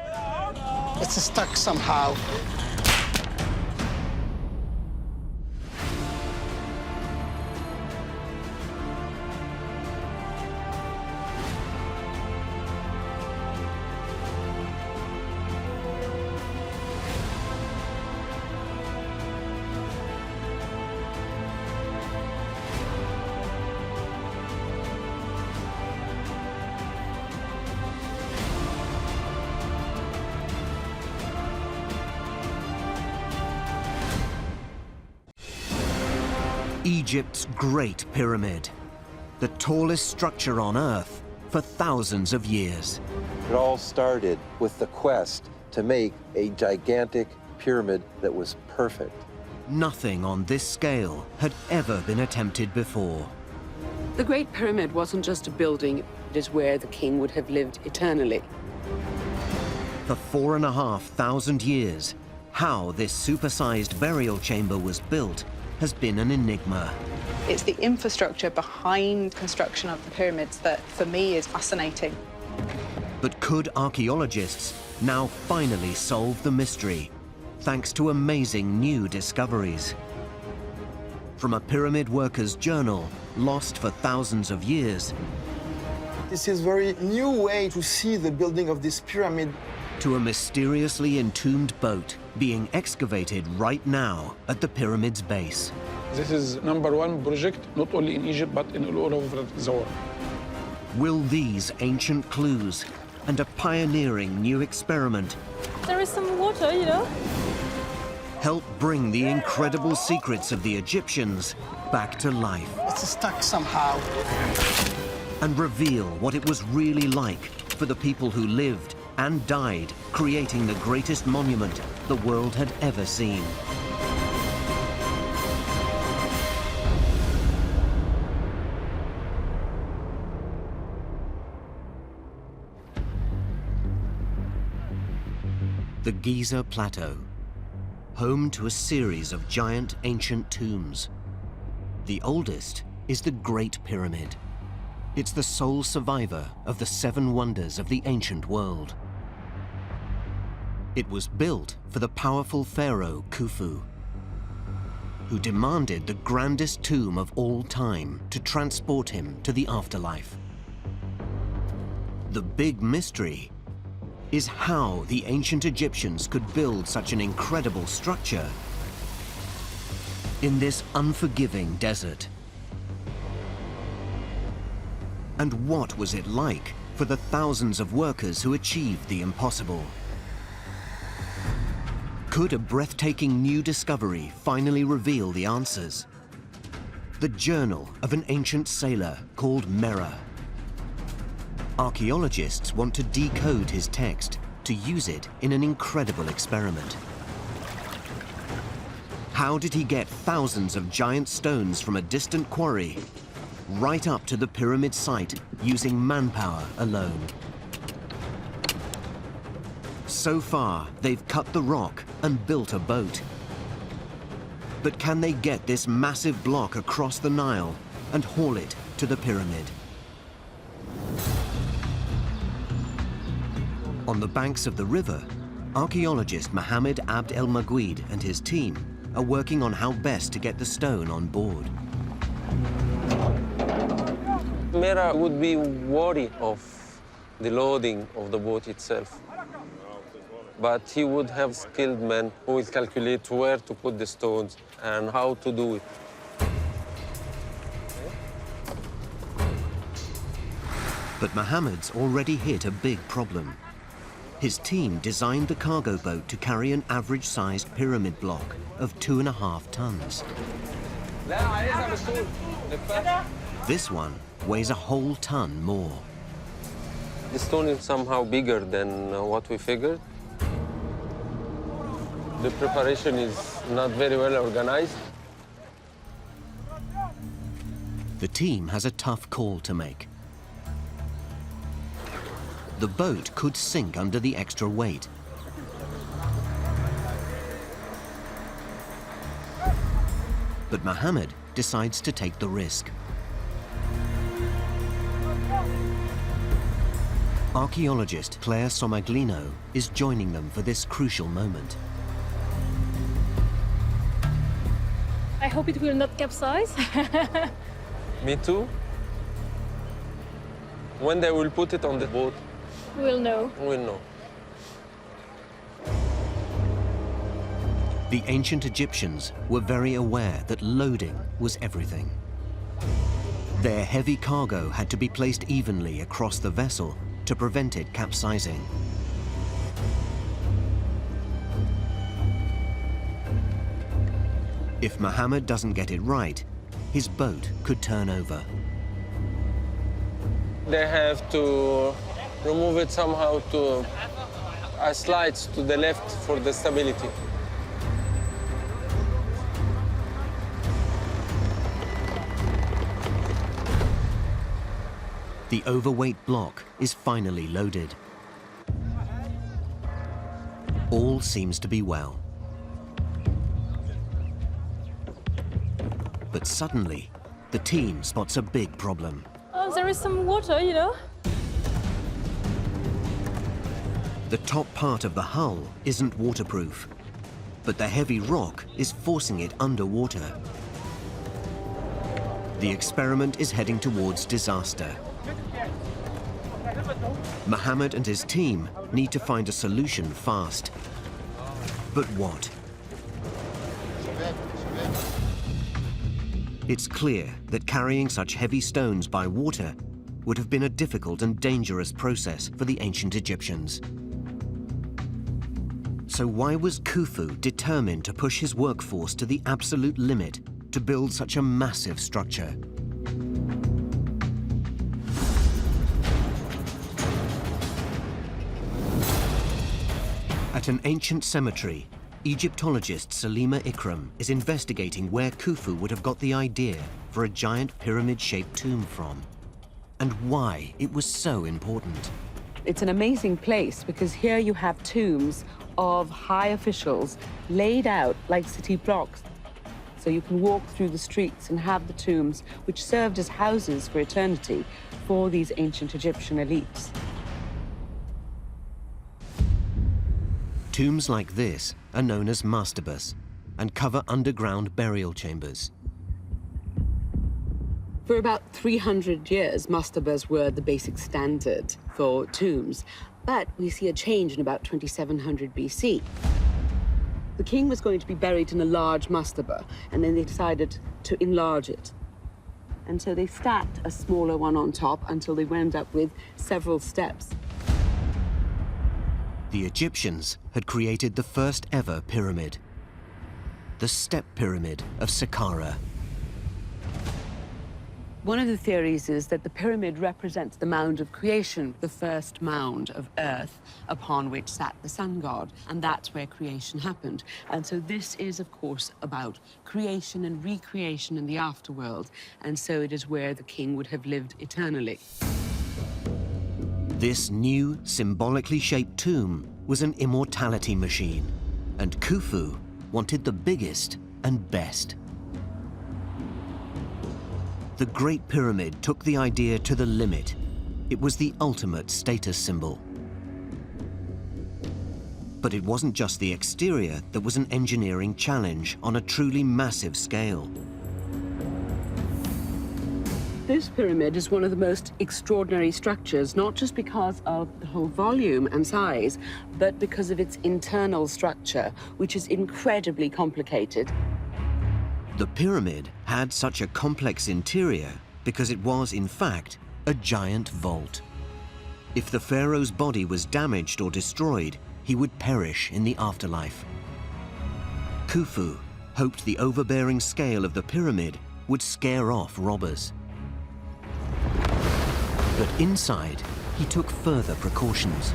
It's stuck somehow. Egypt's Great Pyramid, the tallest structure on Earth for thousands of years. It all started with the quest to make a gigantic pyramid that was perfect. Nothing on this scale had ever been attempted before. The Great Pyramid wasn't just a building, it is where the king would have lived eternally. For 4,500 years, how this supersized burial chamber was built has been an enigma. It's the infrastructure behind construction of the pyramids that, for me, is fascinating. But could archaeologists now finally solve the mystery, thanks to amazing new discoveries? From a pyramid worker's journal, lost for thousands of years, This is a very new way to see the building of this pyramid. to a mysteriously entombed boat being excavated right now at the pyramid's base. This is #1 project, not only in Egypt, but in all over the world. Will these ancient clues and a pioneering new experiment There is some water, you know. help bring the incredible secrets of the Egyptians back to life It's stuck somehow. and reveal what it was really like for the people who lived and died creating the greatest monument the world had ever seen? The Giza Plateau, home to a series of giant ancient tombs. The oldest is the Great Pyramid. It's the sole survivor of the 7 wonders of the ancient world. It was built for the powerful Pharaoh Khufu, who demanded the grandest tomb of all time to transport him to the afterlife. The big mystery is how the ancient Egyptians could build such an incredible structure in this unforgiving desert. And what was it like for the thousands of workers who achieved the impossible? Could a breathtaking new discovery finally reveal the answers? The journal of an ancient sailor called Mera. Archaeologists want to decode his text to use it in an incredible experiment. How did he get thousands of giant stones from a distant quarry right up to the pyramid site using manpower alone? So far, they've cut the rock and built a boat. But can they get this massive block across the Nile and haul it to the pyramid? On the banks of the river, archaeologist Mohammed Abd El Maguid and his team are working on how best to get the stone on board. Mera would be worried of the loading of the boat itself. But he would have skilled men who will calculate where to put the stones and how to do it. But Mohammed's already hit a big problem. His team designed the cargo boat to carry an average-sized pyramid block of 2.5 tons. This one weighs a whole ton more. The stone is somehow bigger than what we figured. The preparation is not very well organized. The team has a tough call to make. The boat could sink under the extra weight. But Mohammed decides to take the risk. Archaeologist Claire Somaglino is joining them for this crucial moment. I hope it will not capsize. Me too. When they will put it on the boat, We'll know. we'll know. The ancient Egyptians were very aware that loading was everything. Their heavy cargo had to be placed evenly across the vessel to prevent it capsizing. If Mohammed doesn't get it right, his boat could turn over. They have to remove it somehow to slides to the left for the stability. The overweight block is finally loaded. All seems to be well. But suddenly, the team spots a big problem. Oh, there is some water, you know. The top part of the hull isn't waterproof, but the heavy rock is forcing it underwater. The experiment is heading towards disaster. Mohammed and his team need to find a solution fast. But what? It's clear that carrying such heavy stones by water would have been a difficult and dangerous process for the ancient Egyptians. So why was Khufu determined to push his workforce to the absolute limit to build such a massive structure? At an ancient cemetery, Egyptologist Salima Ikram is investigating where Khufu would have got the idea for a giant pyramid-shaped tomb from, and why it was so important. It's an amazing place because here you have tombs of high officials laid out like city blocks. So you can walk through the streets and have the tombs which served as houses for eternity for these ancient Egyptian elites. Tombs like this are known as mastabas and cover underground burial chambers. For about 300 years, mastabas were the basic standard for tombs, but we see a change in about 2700 BC. The king was going to be buried in a large mastaba, and then they decided to enlarge it. And so they stacked a smaller one on top until they wound up with several steps. The Egyptians had created the first ever pyramid, the Step Pyramid of Saqqara. One of the theories is that the pyramid represents the mound of creation, the first mound of earth upon which sat the sun god, and that's where creation happened. And so this is, of course, about creation and recreation in the afterworld, and so it is where the king would have lived eternally. This new, symbolically shaped tomb was an immortality machine, and Khufu wanted the biggest and best. The Great Pyramid took the idea to the limit. It was the ultimate status symbol. But it wasn't just the exterior that was an engineering challenge on a truly massive scale. This pyramid is one of the most extraordinary structures, not just because of the whole volume and size, but because of its internal structure, which is incredibly complicated. The pyramid had such a complex interior because it was, in fact, a giant vault. If the pharaoh's body was damaged or destroyed, he would perish in the afterlife. Khufu hoped the overbearing scale of the pyramid would scare off robbers. But inside, he took further precautions.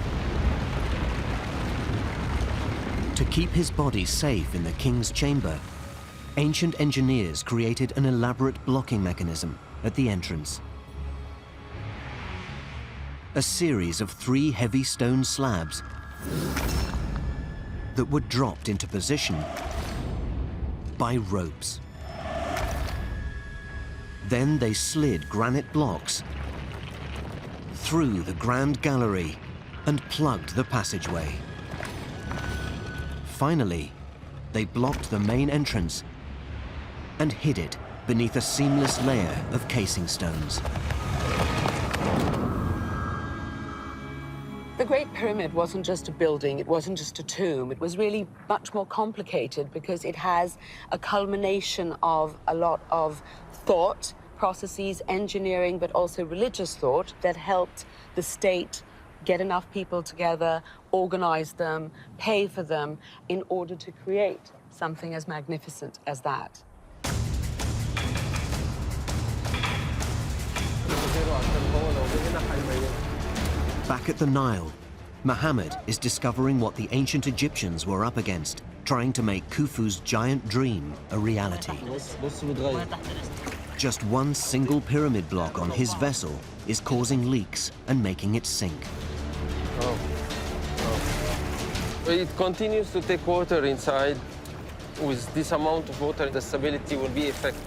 To keep his body safe in the king's chamber, ancient engineers created an elaborate blocking mechanism at the entrance. A series of 3 heavy stone slabs that were dropped into position by ropes. Then they slid granite blocks through the grand gallery and plugged the passageway. Finally, they blocked the main entrance and hid it beneath a seamless layer of casing stones. The Great Pyramid wasn't just a building, it wasn't just a tomb, it was really much more complicated because it has a culmination of a lot of thought, processes, engineering, but also religious thought that helped the state get enough people together, organize them, pay for them in order to create something as magnificent as that. Back at the Nile, Muhammad is discovering what the ancient Egyptians were up against, trying to make Khufu's giant dream a reality. Just one single pyramid block on his vessel is causing leaks and making it sink. It continues to take water inside. With this amount of water, the stability will be affected.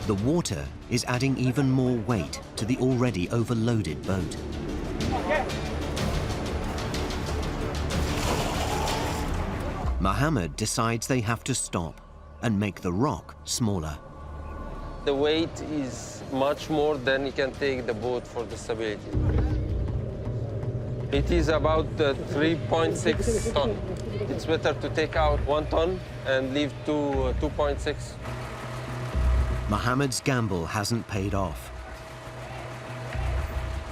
The water is adding even more weight to the already overloaded boat. Muhammad decides they have to stop and make the rock smaller. The weight is much more than you can take the boat for the stability. It is about 3.6 ton. It's better to take out 1 ton and leave 2.6. Muhammad's gamble hasn't paid off.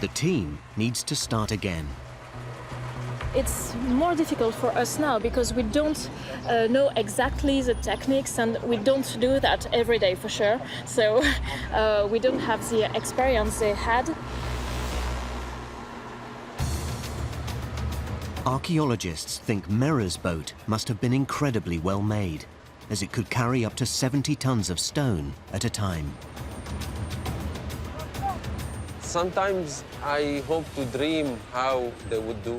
The team needs to start again. It's more difficult for us now because we don't know exactly the techniques, and we don't do that every day for sure. So we don't have the experience they had. Archaeologists think Merah's boat must have been incredibly well made, as it could carry up to 70 tons of stone at a time. Sometimes I hope to dream how they would do,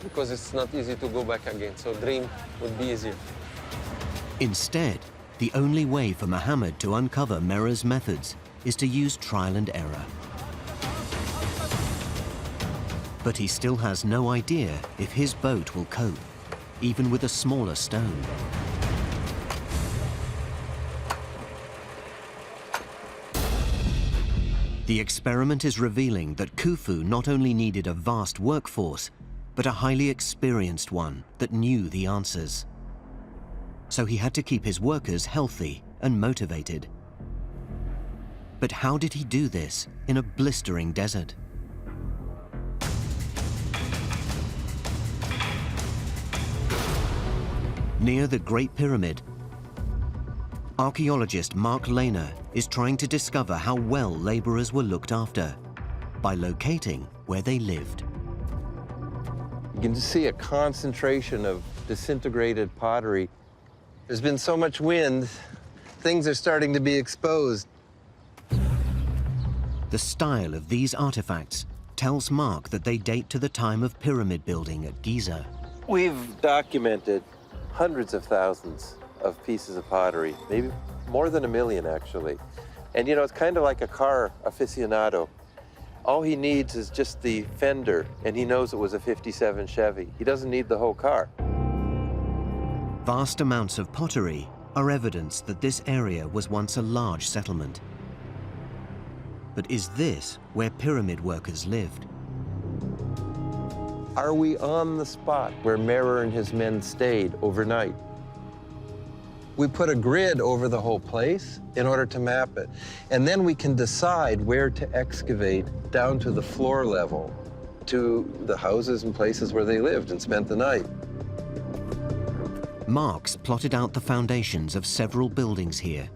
because it's not easy to go back again, so dream would be easier. Instead, the only way for Muhammad to uncover Merah's methods is to use trial and error. But he still has no idea if his boat will cope, even with a smaller stone. The experiment is revealing that Khufu not only needed a vast workforce, but a highly experienced one that knew the answers. So he had to keep his workers healthy and motivated. But how did he do this in a blistering desert? Near the Great Pyramid, archaeologist Mark Lehner is trying to discover how well laborers were looked after by locating where they lived. You can see a concentration of disintegrated pottery. There's been so much wind, things are starting to be exposed. The style of these artifacts tells Mark that they date to the time of pyramid building at Giza. We've documented hundreds of thousands of pieces of pottery, maybe more than 1 million actually. And you know, it's kind of like a car aficionado. All he needs is just the fender, and he knows it was a '57 Chevy. He doesn't need the whole car. Vast amounts of pottery are evidence that this area was once a large settlement. But is this where pyramid workers lived? Are we on the spot where Merah and his men stayed overnight? We put a grid over the whole place in order to map it. And then we can decide where to excavate down to the floor level, to the houses and places where they lived and spent the night. Mark's plotted out the foundations of several buildings here,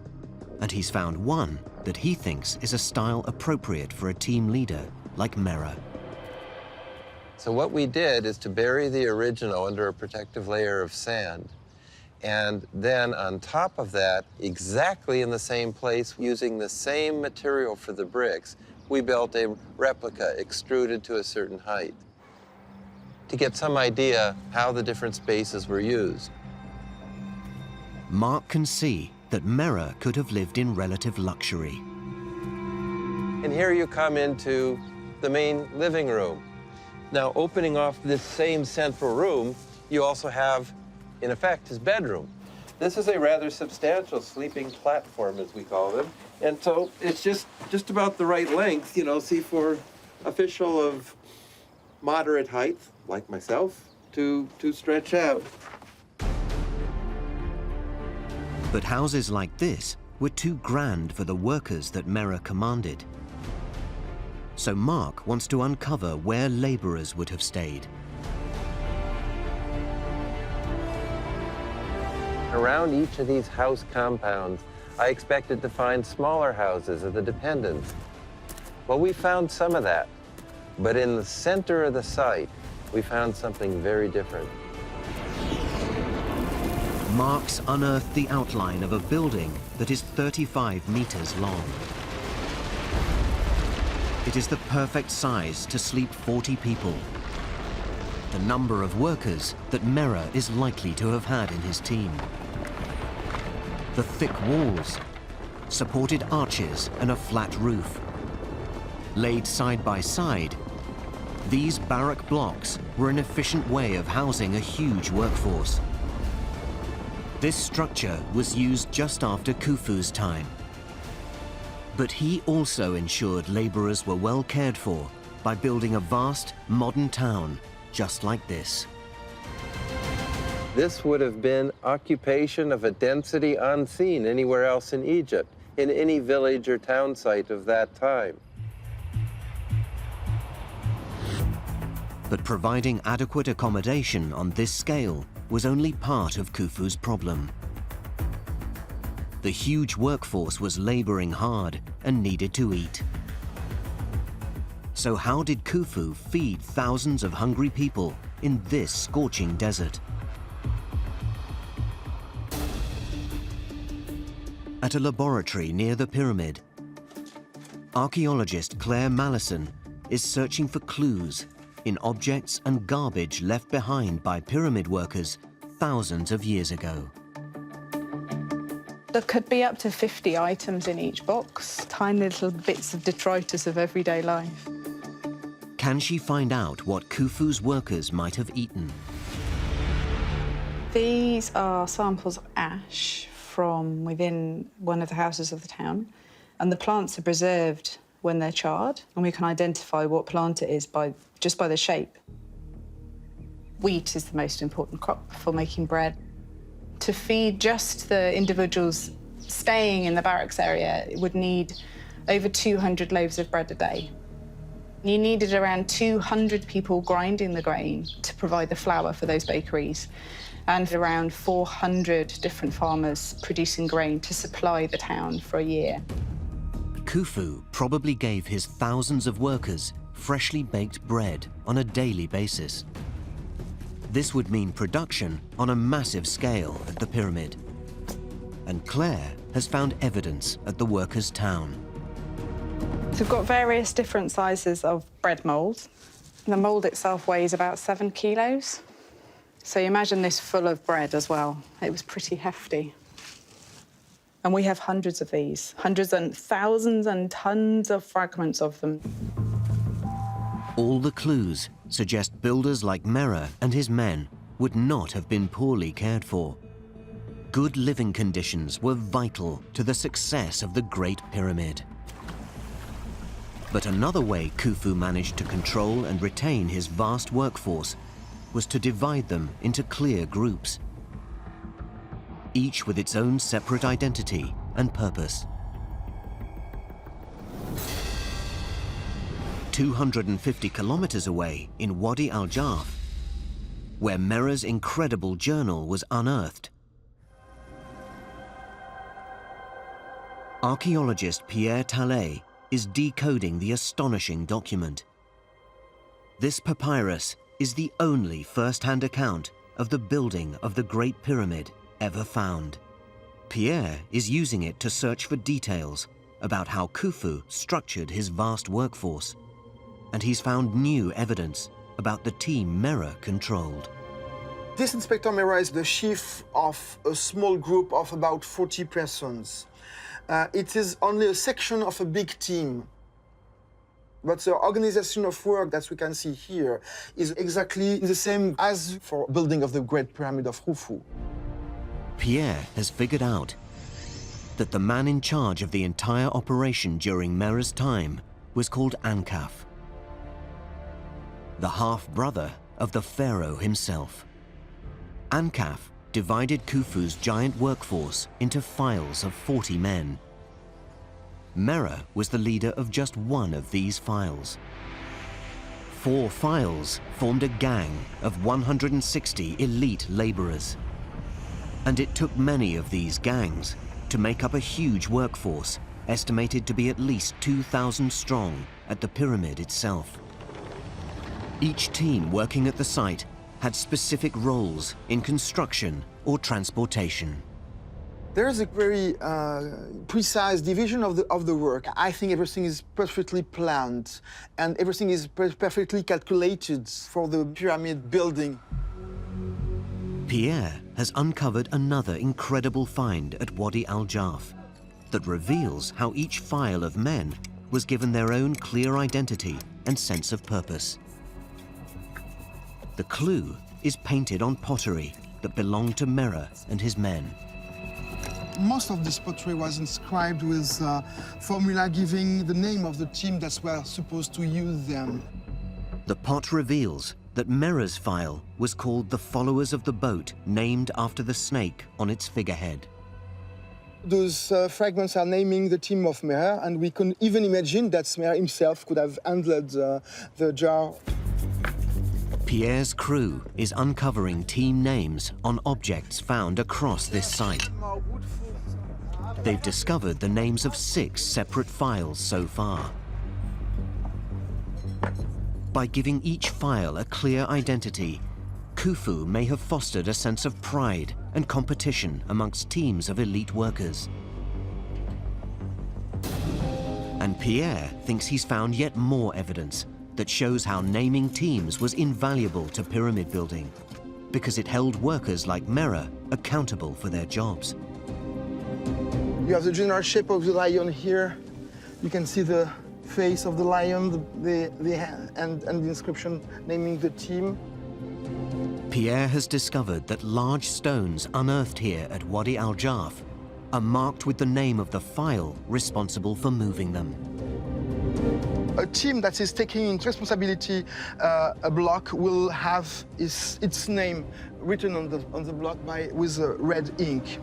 and he's found one that he thinks is a style appropriate for a team leader like Merah. So what we did is to bury the original under a protective layer of sand. And then on top of that, exactly in the same place, using the same material for the bricks, we built a replica extruded to a certain height to get some idea how the different spaces were used. Mark can see that Merah could have lived in relative luxury. And here you come into the main living room. Now, opening off this same central room, you also have, in effect, his bedroom. This is a rather substantial sleeping platform, as we call them. And so it's just about the right length, you know, see, for official of moderate height, like myself, to stretch out. But houses like this were too grand for the workers that Merah commanded. So Mark wants to uncover where laborers would have stayed. Around each of these house compounds I expected to find smaller houses of the dependents. Well, we found some of that, but in the center of the site, we found something very different. Marks unearthed the outline of a building that is 35 meters long. It is the perfect size to sleep 40 people, the number of workers that Mera is likely to have had in his team. The thick walls, supported arches and a flat roof. Laid side by side, these barrack blocks were an efficient way of housing a huge workforce. This structure was used just after Khufu's time. But he also ensured laborers were well cared for by building a vast, modern town just like this. This would have been occupation of a density unseen anywhere else in Egypt, in any village or town site of that time. But providing adequate accommodation on this scale was only part of Khufu's problem. The huge workforce was laboring hard and needed to eat. So how did Khufu feed thousands of hungry people in this scorching desert? At a laboratory near the pyramid, archaeologist Claire Mallison is searching for clues in objects and garbage left behind by pyramid workers thousands of years ago. There could be up to 50 items in each box, tiny little bits of detritus of everyday life. Can she find out what Khufu's workers might have eaten? These are samples of ash from within one of the houses of the town, and the plants are preserved when they're charred, and we can identify what plant it is just by the shape. Wheat is the most important crop for making bread. To feed just the individuals staying in the barracks area, it would need over 200 loaves of bread a day. You needed around 200 people grinding the grain to provide the flour for those bakeries, and around 400 different farmers producing grain to supply the town for a year. Khufu probably gave his thousands of workers freshly baked bread on a daily basis. This would mean production on a massive scale at the pyramid. And Claire has found evidence at the workers' town. So we've got various different sizes of bread moulds. The mould itself weighs about 7 kilos. So you imagine this full of bread as well. It was pretty hefty. And we have hundreds of these, hundreds and thousands and tons of fragments of them. All the clues suggest builders like Mera and his men would not have been poorly cared for. Good living conditions were vital to the success of the Great Pyramid. But another way Khufu managed to control and retain his vast workforce was to divide them into clear groups, each with its own separate identity and purpose. 250 kilometers away in Wadi al-Jarf, where Mera's incredible journal was unearthed, archaeologist Pierre Tallet is decoding the astonishing document. This papyrus is the only first-hand account of the building of the Great Pyramid ever found. Pierre is using it to search for details about how Khufu structured his vast workforce, and he's found new evidence about the team Mera controlled. This Inspector Mera is the chief of a small group of about 40 persons. It is only a section of a big team. But the organization of work that we can see here is exactly the same as for building of the Great Pyramid of Khufu. Pierre has figured out that the man in charge of the entire operation during Mera's time was called Ankaf, the half-brother of the pharaoh himself. Ankaf divided Khufu's giant workforce into files of 40 men. Mera was the leader of just one of these files. 4 files formed a gang of 160 elite laborers. And it took many of these gangs to make up a huge workforce, estimated to be at least 2,000 strong at the pyramid itself. Each team working at the site had specific roles in construction or transportation. There's a very precise division of the work. I think everything is perfectly planned and everything is perfectly calculated for the pyramid building. Pierre has uncovered another incredible find at Wadi al-Jarf that reveals how each file of men was given their own clear identity and sense of purpose. The clue is painted on pottery that belonged to Merah and his men. Most of this pottery was inscribed with formula giving the name of the team that were supposed to use them. The pot reveals that Merah's file was called the Followers of the Boat, named after the snake on its figurehead. Those fragments are naming the team of Merah, and we can even imagine that Merah himself could have handled the jar. Pierre's crew is uncovering team names on objects found across this site. They've discovered the names of 6 separate files so far. By giving each file a clear identity, Khufu may have fostered a sense of pride and competition amongst teams of elite workers. And Pierre thinks he's found yet more evidence that shows how naming teams was invaluable to pyramid building, because it held workers like Merah accountable for their jobs. You have the general shape of the lion here. You can see the face of the lion, the hand, and the inscription naming the team. Pierre has discovered that large stones unearthed here at Wadi al-Jarf are marked with the name of the file responsible for moving them. A team that is taking into responsibility a block will have its name written on the block with red ink.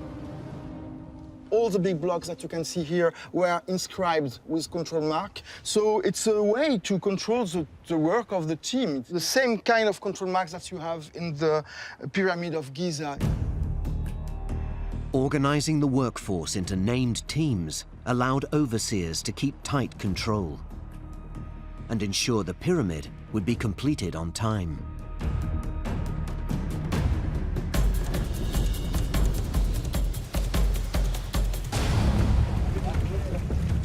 All the big blocks that you can see here were inscribed with control mark. So it's a way to control the work of the team. The same kind of control marks that you have in the Pyramid of Giza. Organizing the workforce into named teams allowed overseers to keep tight control and ensure the pyramid would be completed on time.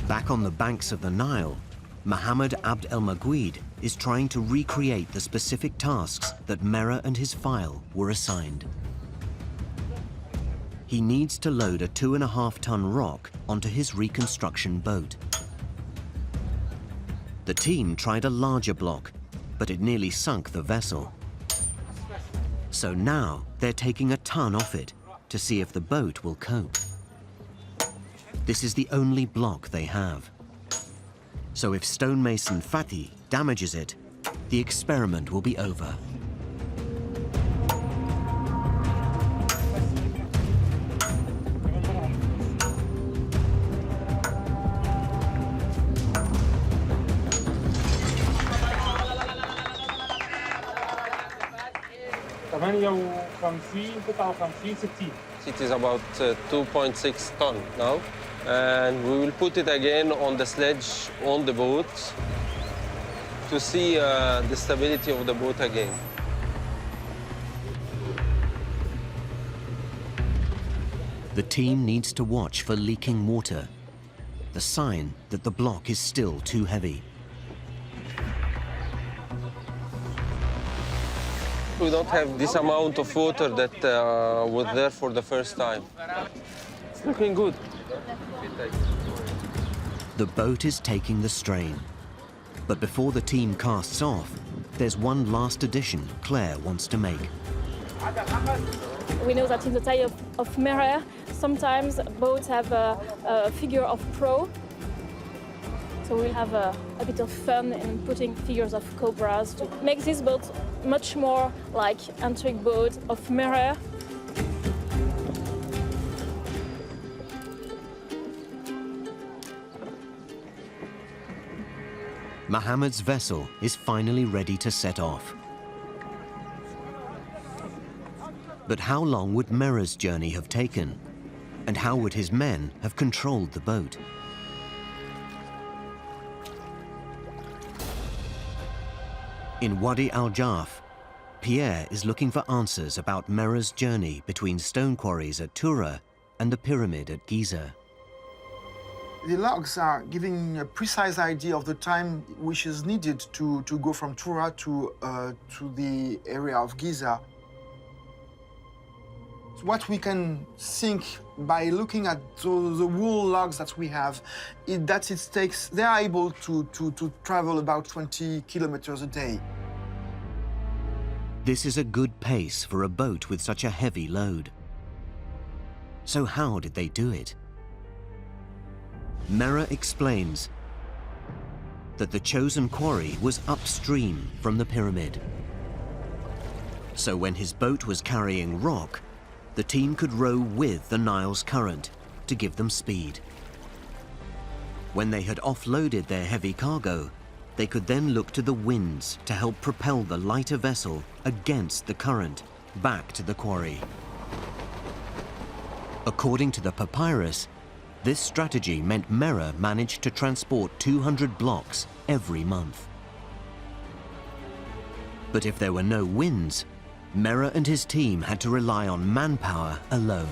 Back on the banks of the Nile, Mohammed Abd el-Maguid is trying to recreate the specific tasks that Merah and his file were assigned. He needs to load a 2.5-ton rock onto his reconstruction boat. The team tried a larger block, but it nearly sunk the vessel. So now they're taking a ton off it to see if the boat will cope. This is the only block they have. So if stonemason Fatih damages it, the experiment will be over. It is about 2.6 tons now. And we will put it again on the sledge on the boat to see the stability of the boat again. The team needs to watch for leaking water, the sign that the block is still too heavy. We don't have this amount of water that was there for the first time. It's looking good. The boat is taking the strain. But before the team casts off, there's one last addition Claire wants to make. We know that in the time of Merah, sometimes boats have a figure of pro. So we'll have a bit of fun in putting figures of cobras to make this boat much more like antique boat of Merah. Mohammed's vessel is finally ready to set off. But how long would Merah's journey have taken? And how would his men have controlled the boat? In Wadi al-Jarf, Pierre is looking for answers about Merah's journey between stone quarries at Tura and the pyramid at Giza. The logs are giving a precise idea of the time which is needed to go from Tura to the area of Giza. What we can think by looking at the wool logs that we have, they are able to travel about 20 kilometers a day. This is a good pace for a boat with such a heavy load. So how did they do it? Merah explains that the chosen quarry was upstream from the pyramid. So when his boat was carrying rock, the team could row with the Nile's current to give them speed. When they had offloaded their heavy cargo, they could then look to the winds to help propel the lighter vessel against the current back to the quarry. According to the Papyrus, this strategy meant Merah managed to transport 200 blocks every month. But if there were no winds, Merah and his team had to rely on manpower alone.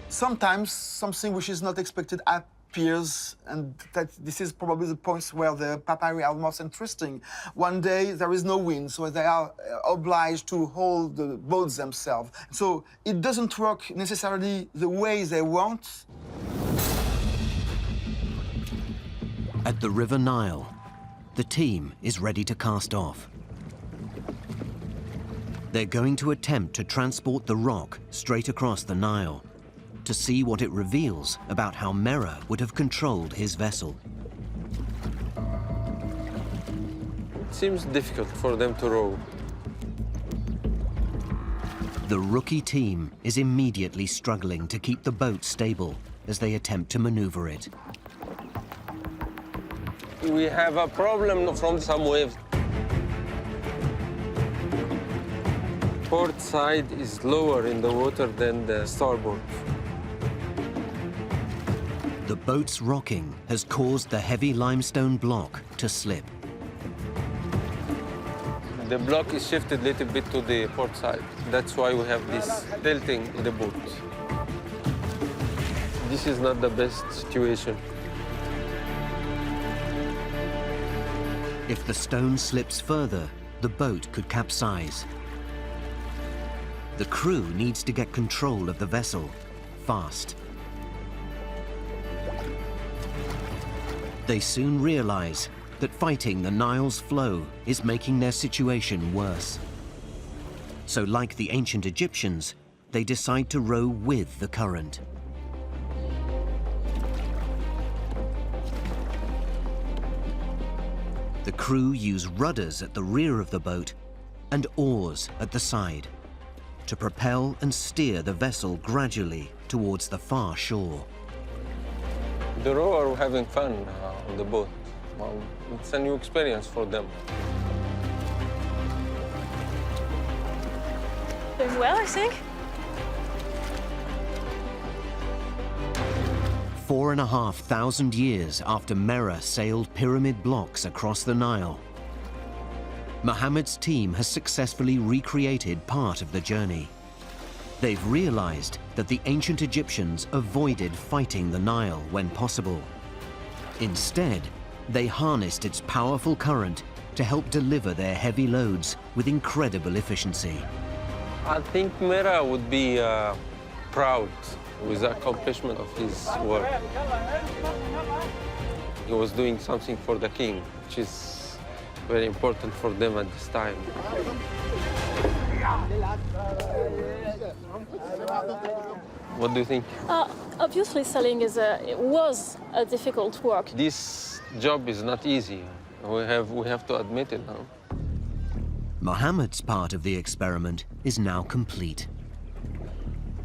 Sometimes something which is not expected appears, and this is probably the points where the papyri are most interesting. One day there is no wind, so they are obliged to hold the boats themselves. So it doesn't work necessarily the way they want. At the River Nile, the team is ready to cast off. They're going to attempt to transport the rock straight across the Nile to see what it reveals about how Merah would have controlled his vessel. It seems difficult for them to row. The rookie team is immediately struggling to keep the boat stable as they attempt to maneuver it. We have a problem from some waves. Port side is lower in the water than the starboard. The boat's rocking has caused the heavy limestone block to slip. The block is shifted a little bit to the port side. That's why we have this tilting in the boat. This is not the best situation. If the stone slips further, the boat could capsize. The crew needs to get control of the vessel fast. They soon realize that fighting the Nile's flow is making their situation worse. So like the ancient Egyptians, they decide to row with the current. The crew use rudders at the rear of the boat and oars at the side to propel and steer the vessel gradually towards the far shore. The rowers are having fun on the boat. Well, it's a new experience for them. Doing well, I think. 4,500 years after Merah sailed pyramid blocks across the Nile, Mohammed's team has successfully recreated part of the journey. They've realized that the ancient Egyptians avoided fighting the Nile when possible. Instead, they harnessed its powerful current to help deliver their heavy loads with incredible efficiency. I think Merah would be proud with the accomplishment of his work. He was doing something for the king, which is very important for them at this time. What do you think? Obviously, sailing was a difficult work. This job is not easy. We have to admit it now. Mohammed's part of the experiment is now complete.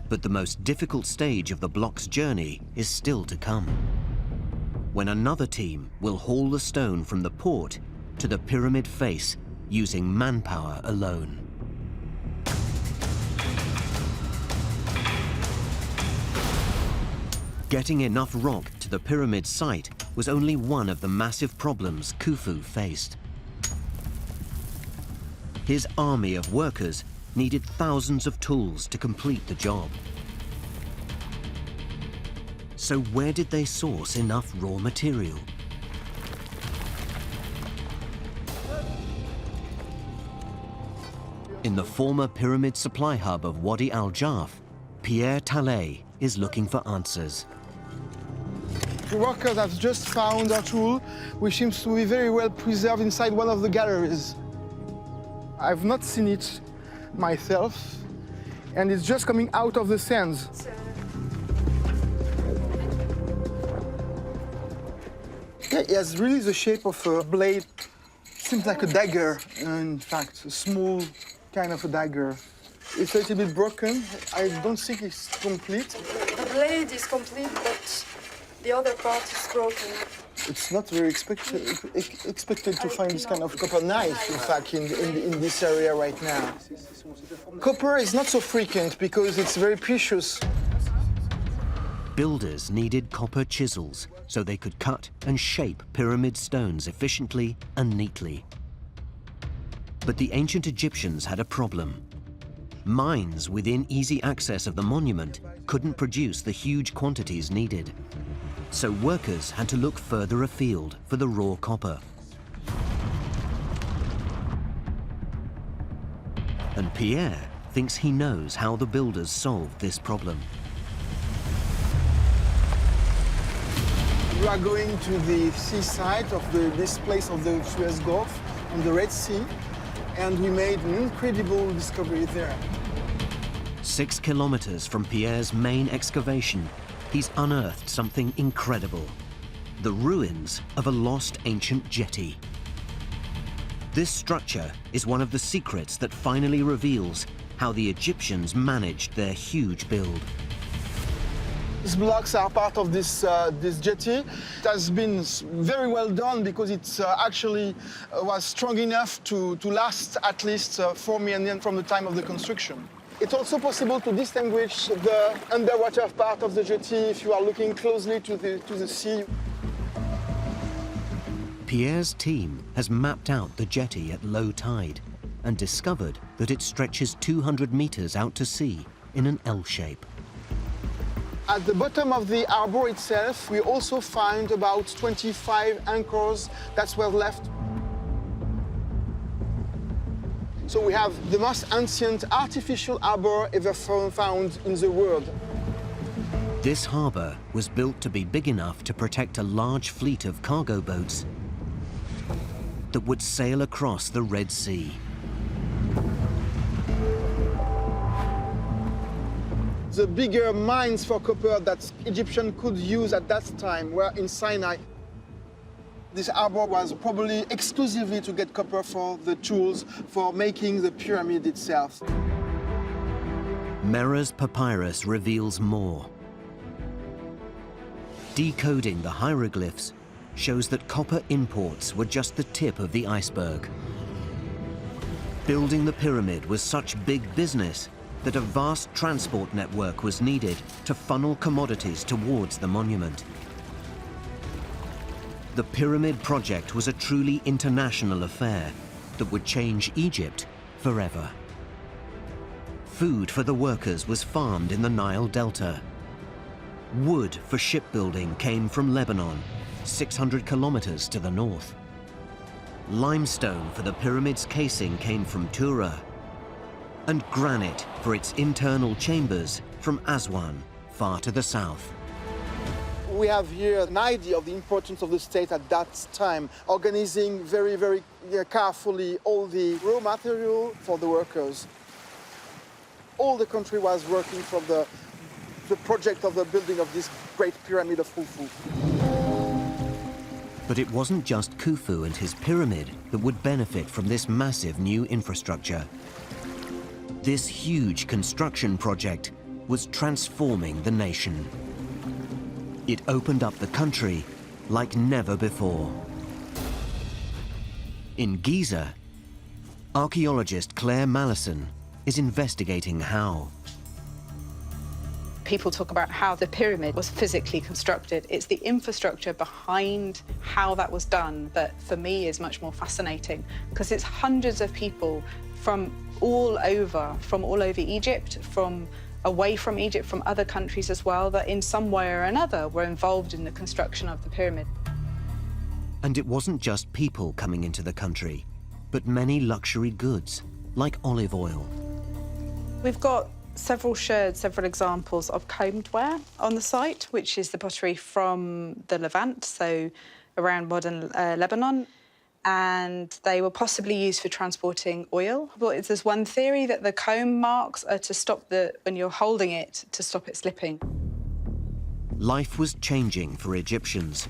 But the most difficult stage of the block's journey is still to come, when another team will haul the stone from the port to the pyramid face using manpower alone. Getting enough rock to the pyramid site was only one of the massive problems Khufu faced. His army of workers needed thousands of tools to complete the job. So where did they source enough raw material? In the former pyramid supply hub of Wadi al-Jarf, Pierre Tallet is looking for answers. The workers have just found a tool which seems to be very well preserved inside one of the galleries. I've not seen it myself, and it's just coming out of the sands. Yeah, it has really the shape of a blade. Seems like a dagger, in fact, a small kind of a dagger. It's a little bit broken. I don't think it's complete. The blade is complete, but the other part is broken. It's not very expected to find this kind of copper knife, in fact, in this area right now. Copper is not so frequent because it's very precious. Builders needed copper chisels so they could cut and shape pyramid stones efficiently and neatly. But the ancient Egyptians had a problem. Mines within easy access of the monument couldn't produce the huge quantities needed. So workers had to look further afield for the raw copper. And Pierre thinks he knows how the builders solved this problem. We are going to the seaside of this place of the Suez Gulf on the Red Sea, and we made an incredible discovery there. 6 kilometers from Pierre's main excavation, he's unearthed something incredible: the ruins of a lost ancient jetty. This structure is one of the secrets that finally reveals how the Egyptians managed their huge build. These blocks are part of this jetty. It has been very well done because it actually was strong enough to last at least 4 million from the time of the construction. It's also possible to distinguish the underwater part of the jetty if you are looking closely to the sea. Pierre's team has mapped out the jetty at low tide and discovered that it stretches 200 meters out to sea in an L shape. At the bottom of the harbor itself, we also find about 25 anchors that were left. So we have the most ancient artificial harbor ever found in the world. This harbor was built to be big enough to protect a large fleet of cargo boats that would sail across the Red Sea. The bigger mines for copper that Egyptians could use at that time were in Sinai. This harbor was probably exclusively to get copper for the tools for making the pyramid itself. Merah's papyrus reveals more. Decoding the hieroglyphs shows that copper imports were just the tip of the iceberg. Building the pyramid was such big business that a vast transport network was needed to funnel commodities towards the monument. The pyramid project was a truly international affair that would change Egypt forever. Food for the workers was farmed in the Nile Delta. Wood for shipbuilding came from Lebanon, 600 kilometers to the north. Limestone for the pyramid's casing came from Tura, and granite for its internal chambers from Aswan, far to the south. We have here an idea of the importance of the state at that time, organizing very, very carefully all the raw material for the workers. All the country was working for the project of the building of this Great Pyramid of Khufu. But it wasn't just Khufu and his pyramid that would benefit from this massive new infrastructure. This huge construction project was transforming the nation. It opened up the country like never before. In Giza, archaeologist Claire Mallison is investigating how. people talk about how the pyramid was physically constructed. It's the infrastructure behind how that was done that, for me, is much more fascinating, because it's hundreds of people from all over Egypt, from away from Egypt, from other countries as well, that in some way or another were involved in the construction of the pyramid. And it wasn't just people coming into the country, but many luxury goods, like olive oil. We've got several examples of combed ware on the site, which is the pottery from the Levant, so around modern Lebanon. And they were possibly used for transporting oil. But there's one theory that the comb marks are to stop when you're holding it, to stop it slipping. Life was changing for Egyptians,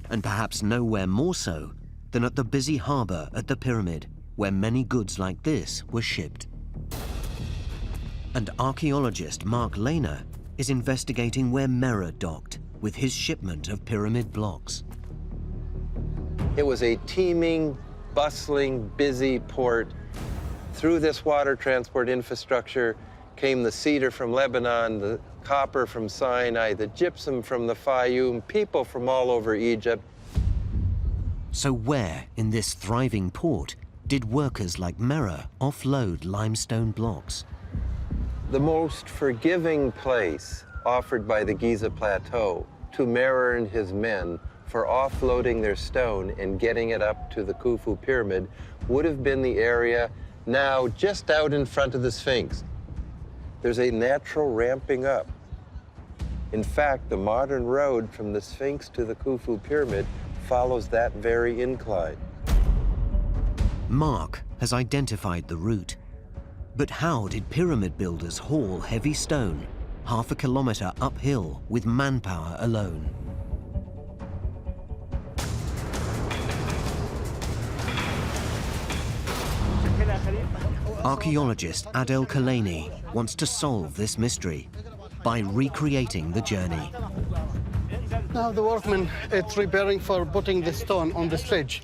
and perhaps nowhere more so than at the busy harbour at the pyramid, where many goods like this were shipped. And archaeologist Mark Lehner is investigating where Merah docked with his shipment of pyramid blocks. It was a teeming, bustling, busy port. Through this water transport infrastructure came the cedar from Lebanon, the copper from Sinai, the gypsum from the Fayum, people from all over Egypt. So where in this thriving port did workers like Merah offload limestone blocks? The most forgiving place offered by the Giza Plateau to Merah and his men for offloading their stone and getting it up to the Khufu pyramid would have been the area now just out in front of the Sphinx. There's a natural ramping up. In fact, the modern road from the Sphinx to the Khufu pyramid follows that very incline. Mark has identified the route. But how did pyramid builders haul heavy stone half a kilometre uphill with manpower alone? Archaeologist Adel Kalani wants to solve this mystery by recreating the journey. Now the workman is preparing for putting the stone on the sledge.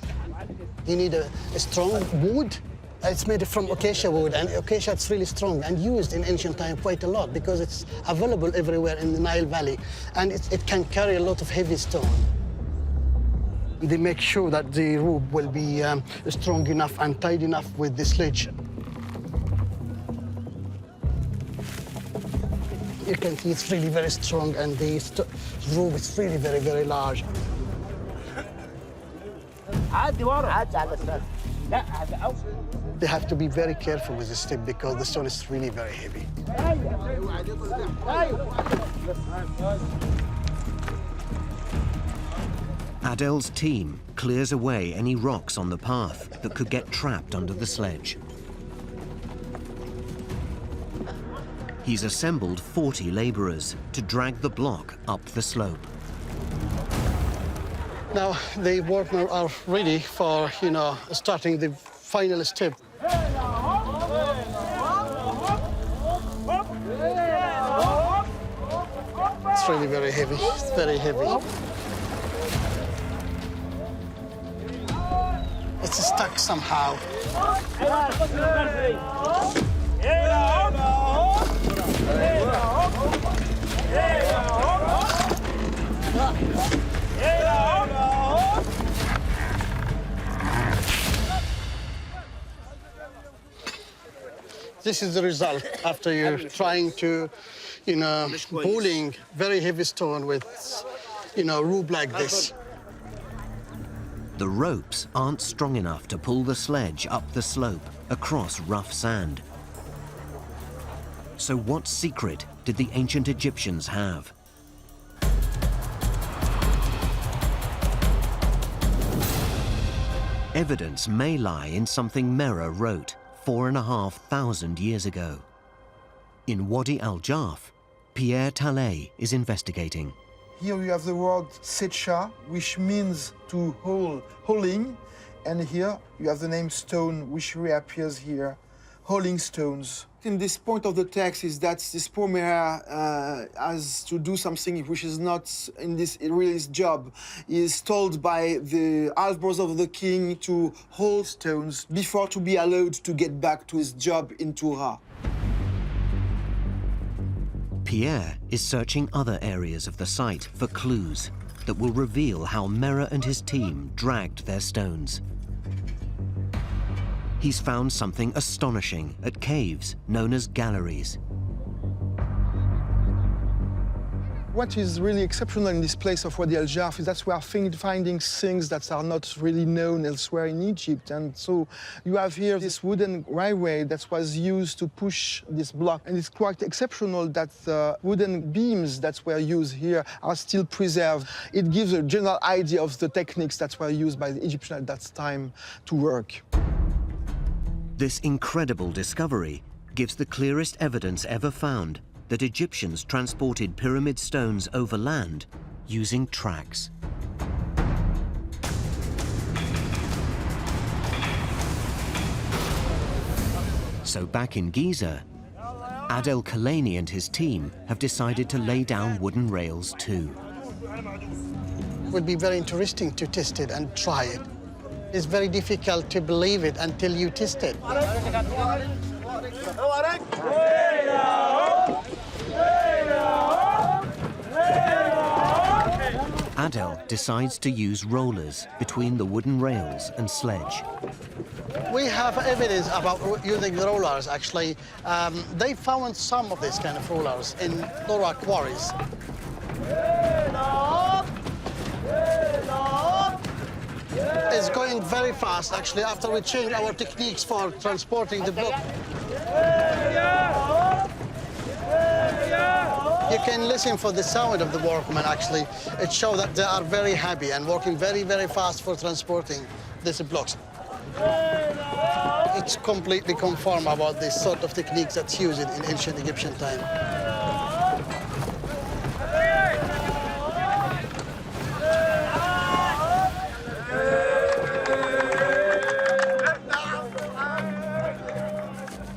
You need a strong wood. It's made from acacia wood, and acacia is really strong and used in ancient time quite a lot because it's available everywhere in the Nile Valley, and it can carry a lot of heavy stone. They make sure that the rope will be strong enough and tight enough with the sledge. You can see it's really very strong, and the rope is really very, very large. They have to be very careful with the stick because the stone is really very heavy. Adel's team clears away any rocks on the path that could get trapped under the sledge. He's assembled 40 labourers to drag the block up the slope. Now the workmen are ready for, starting the final step. It's really very heavy. It's very heavy. It's stuck somehow. This is the result after you're trying to, pulling very heavy stone with, rope like this. The ropes aren't strong enough to pull the sledge up the slope across rough sand. So what secret did the ancient Egyptians have? Evidence may lie in something Merah wrote 4,500 years ago. In Wadi al-Jarf, Pierre Tallet is investigating. Here you have the word secha, which means to hauling, and here you have the name stone, which reappears here, hauling stones. In this point of the text is that this poor Merah has to do something which is not in this really his job. He is told by the half-brother of the king to haul stones before to be allowed to get back to his job in Tura. Pierre is searching other areas of the site for clues that will reveal how Mera and his team dragged their stones. He's found something astonishing at caves known as galleries. What is really exceptional in this place of Wadi al-Jarf is that we are finding things that are not really known elsewhere in Egypt. And so you have here this wooden railway that was used to push this block. And it's quite exceptional that the wooden beams that were used here are still preserved. It gives a general idea of the techniques that were used by the Egyptians at that time to work. This incredible discovery gives the clearest evidence ever found that Egyptians transported pyramid stones over land using tracks. So back in Giza, Adel Kalani and his team have decided to lay down wooden rails too. It would be very interesting to test it and try it. It's very difficult to believe it until you test it. Adel decides to use rollers between the wooden rails and sledge. We have evidence about using the rollers, actually. They found some of these kind of rollers in Dora quarries. It's going very fast, actually, after we change our techniques for transporting the block. You can listen for the sound of the workmen, actually. It shows that they are very happy and working very, very fast for transporting these blocks. It's completely confirmed about this sort of techniques that's used in ancient Egyptian time.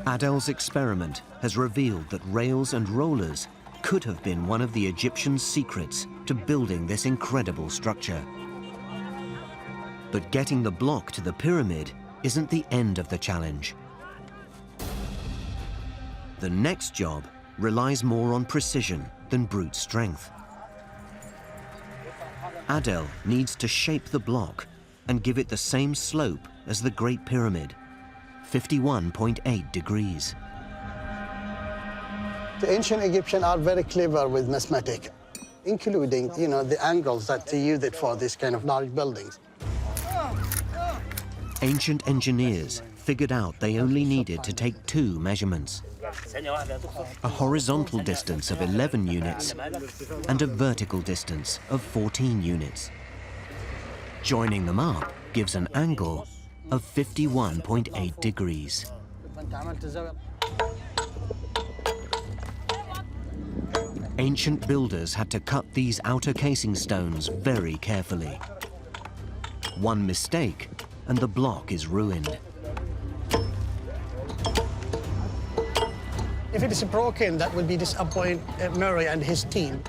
Adel's experiment has revealed that rails and rollers could have been one of the Egyptians' secrets to building this incredible structure. But getting the block to the pyramid isn't the end of the challenge. The next job relies more on precision than brute strength. Adel needs to shape the block and give it the same slope as the Great Pyramid, 51.8 degrees. The ancient Egyptians are very clever with mathematics, including, the angles that they used it for this kind of large buildings. Ancient engineers figured out they only needed to take two measurements: a horizontal distance of 11 units and a vertical distance of 14 units. Joining them up gives an angle of 51.8 degrees. Ancient builders had to cut these outer casing stones very carefully. One mistake and the block is ruined. If it is broken, that will be disappoint Murray and his team.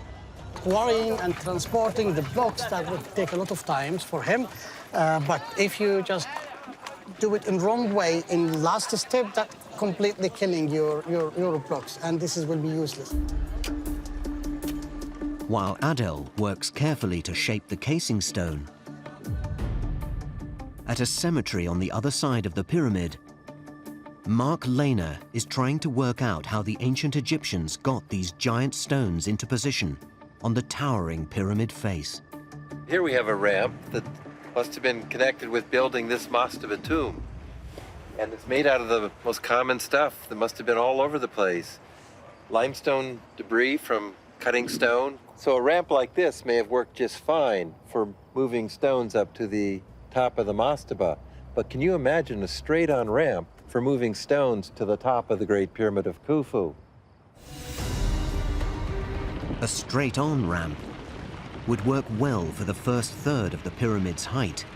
Quarrying and transporting the blocks, that would take a lot of time for him. But if you just do it in wrong way, in last step, that completely killing your blocks, and this will be useless. While Adel works carefully to shape the casing stone, at a cemetery on the other side of the pyramid, Mark Lehner is trying to work out how the ancient Egyptians got these giant stones into position on the towering pyramid face. Here we have a ramp that must have been connected with building this mastaba tomb. And it's made out of the most common stuff that must have been all over the place. Limestone debris from cutting stone. So a ramp like this may have worked just fine for moving stones up to the top of the mastaba. But can you imagine a straight-on ramp for moving stones to the top of the Great Pyramid of Khufu? A straight-on ramp would work well for the first third of the pyramid's height.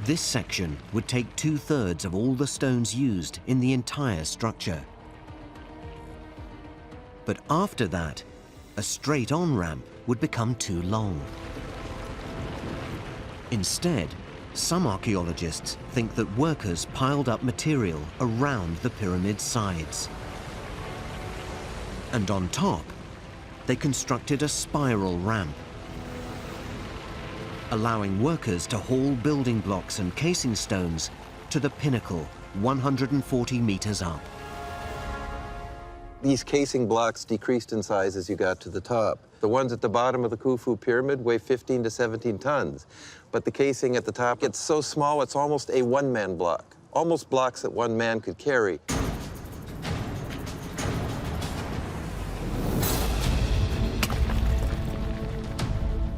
This section would take 2/3 of all the stones used in the entire structure. But after that, a straight-on ramp would become too long. Instead, some archaeologists think that workers piled up material around the pyramid's sides. And on top, they constructed a spiral ramp, allowing workers to haul building blocks and casing stones to the pinnacle 140 meters up. These casing blocks decreased in size as you got to the top. The ones at the bottom of the Khufu pyramid weigh 15 to 17 tons, but the casing at the top gets so small it's almost a one-man block, almost blocks that one man could carry.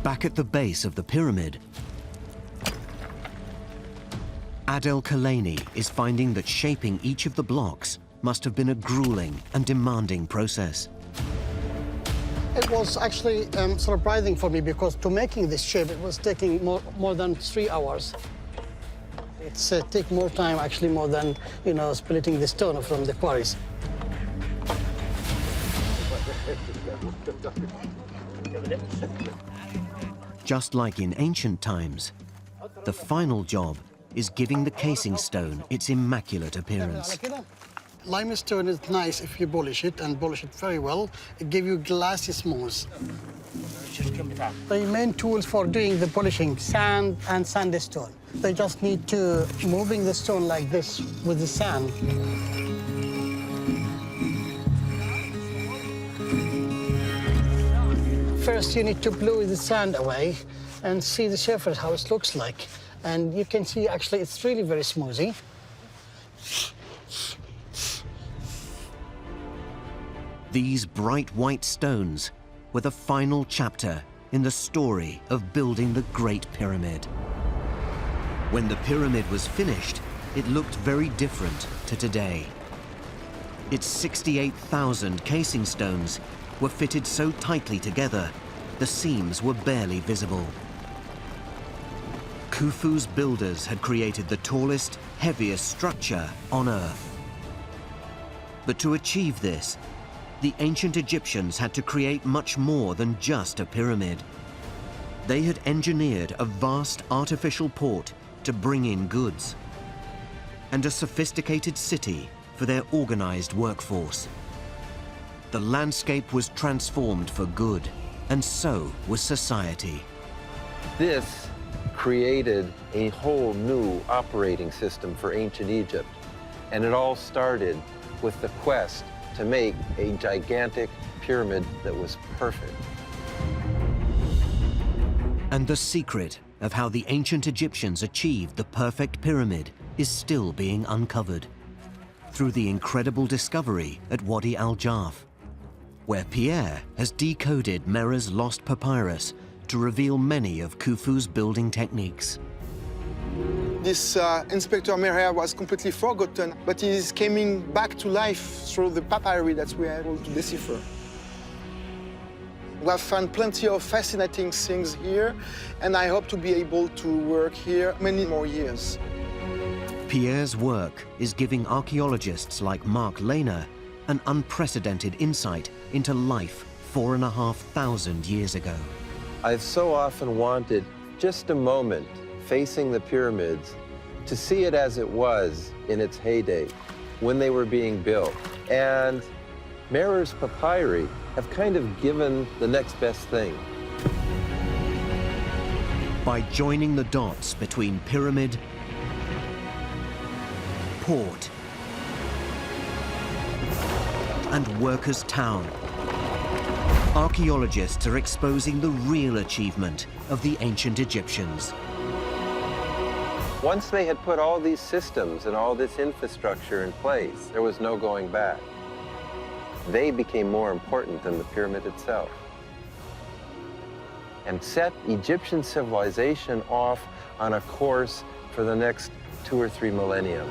Back at the base of the pyramid, Adel Kalani is finding that shaping each of the blocks must have been a grueling and demanding process. It was actually surprising for me because to making this shape, it was taking more than 3 hours. It's take more time, actually, more than, you know, splitting the stone from the quarries. Just like in ancient times, the final job is giving the casing stone its immaculate appearance. Limestone is nice if you polish it, and polish it very well. It gives you glassy smooth. The main tools for doing the polishing, sand and sandstone. They just need to moving the stone like this with the sand. First, you need to blow the sand away and see the surface, how it looks like. And you can see, actually, it's really very smoothie. These bright white stones were the final chapter in the story of building the Great Pyramid. When the pyramid was finished, it looked very different to today. Its 68,000 casing stones were fitted so tightly together, the seams were barely visible. Khufu's builders had created the tallest, heaviest structure on Earth. But to achieve this, the ancient Egyptians had to create much more than just a pyramid. They had engineered a vast artificial port to bring in goods, and a sophisticated city for their organized workforce. The landscape was transformed for good, and so was society. This created a whole new operating system for ancient Egypt, and it all started with the quest to make a gigantic pyramid that was perfect. And the secret of how the ancient Egyptians achieved the perfect pyramid is still being uncovered through the incredible discovery at Wadi al-Jarf, where Pierre has decoded Mera's lost papyrus to reveal many of Khufu's building techniques. This Inspector Mera was completely forgotten, but he is coming back to life through the papyri that we are able to decipher. We have found plenty of fascinating things here, and I hope to be able to work here many more years. Pierre's work is giving archaeologists like Mark Lehner an unprecedented insight into life 4,500 years ago. I've so often wanted just a moment facing the pyramids to see it as it was in its heyday, when they were being built. And Mera's papyri have kind of given the next best thing. By joining the dots between pyramid, port, and workers' town, archaeologists are exposing the real achievement of the ancient Egyptians. Once they had put all these systems and all this infrastructure in place, there was no going back. They became more important than the pyramid itself, and set Egyptian civilization off on a course for the next 2 or 3 millennia.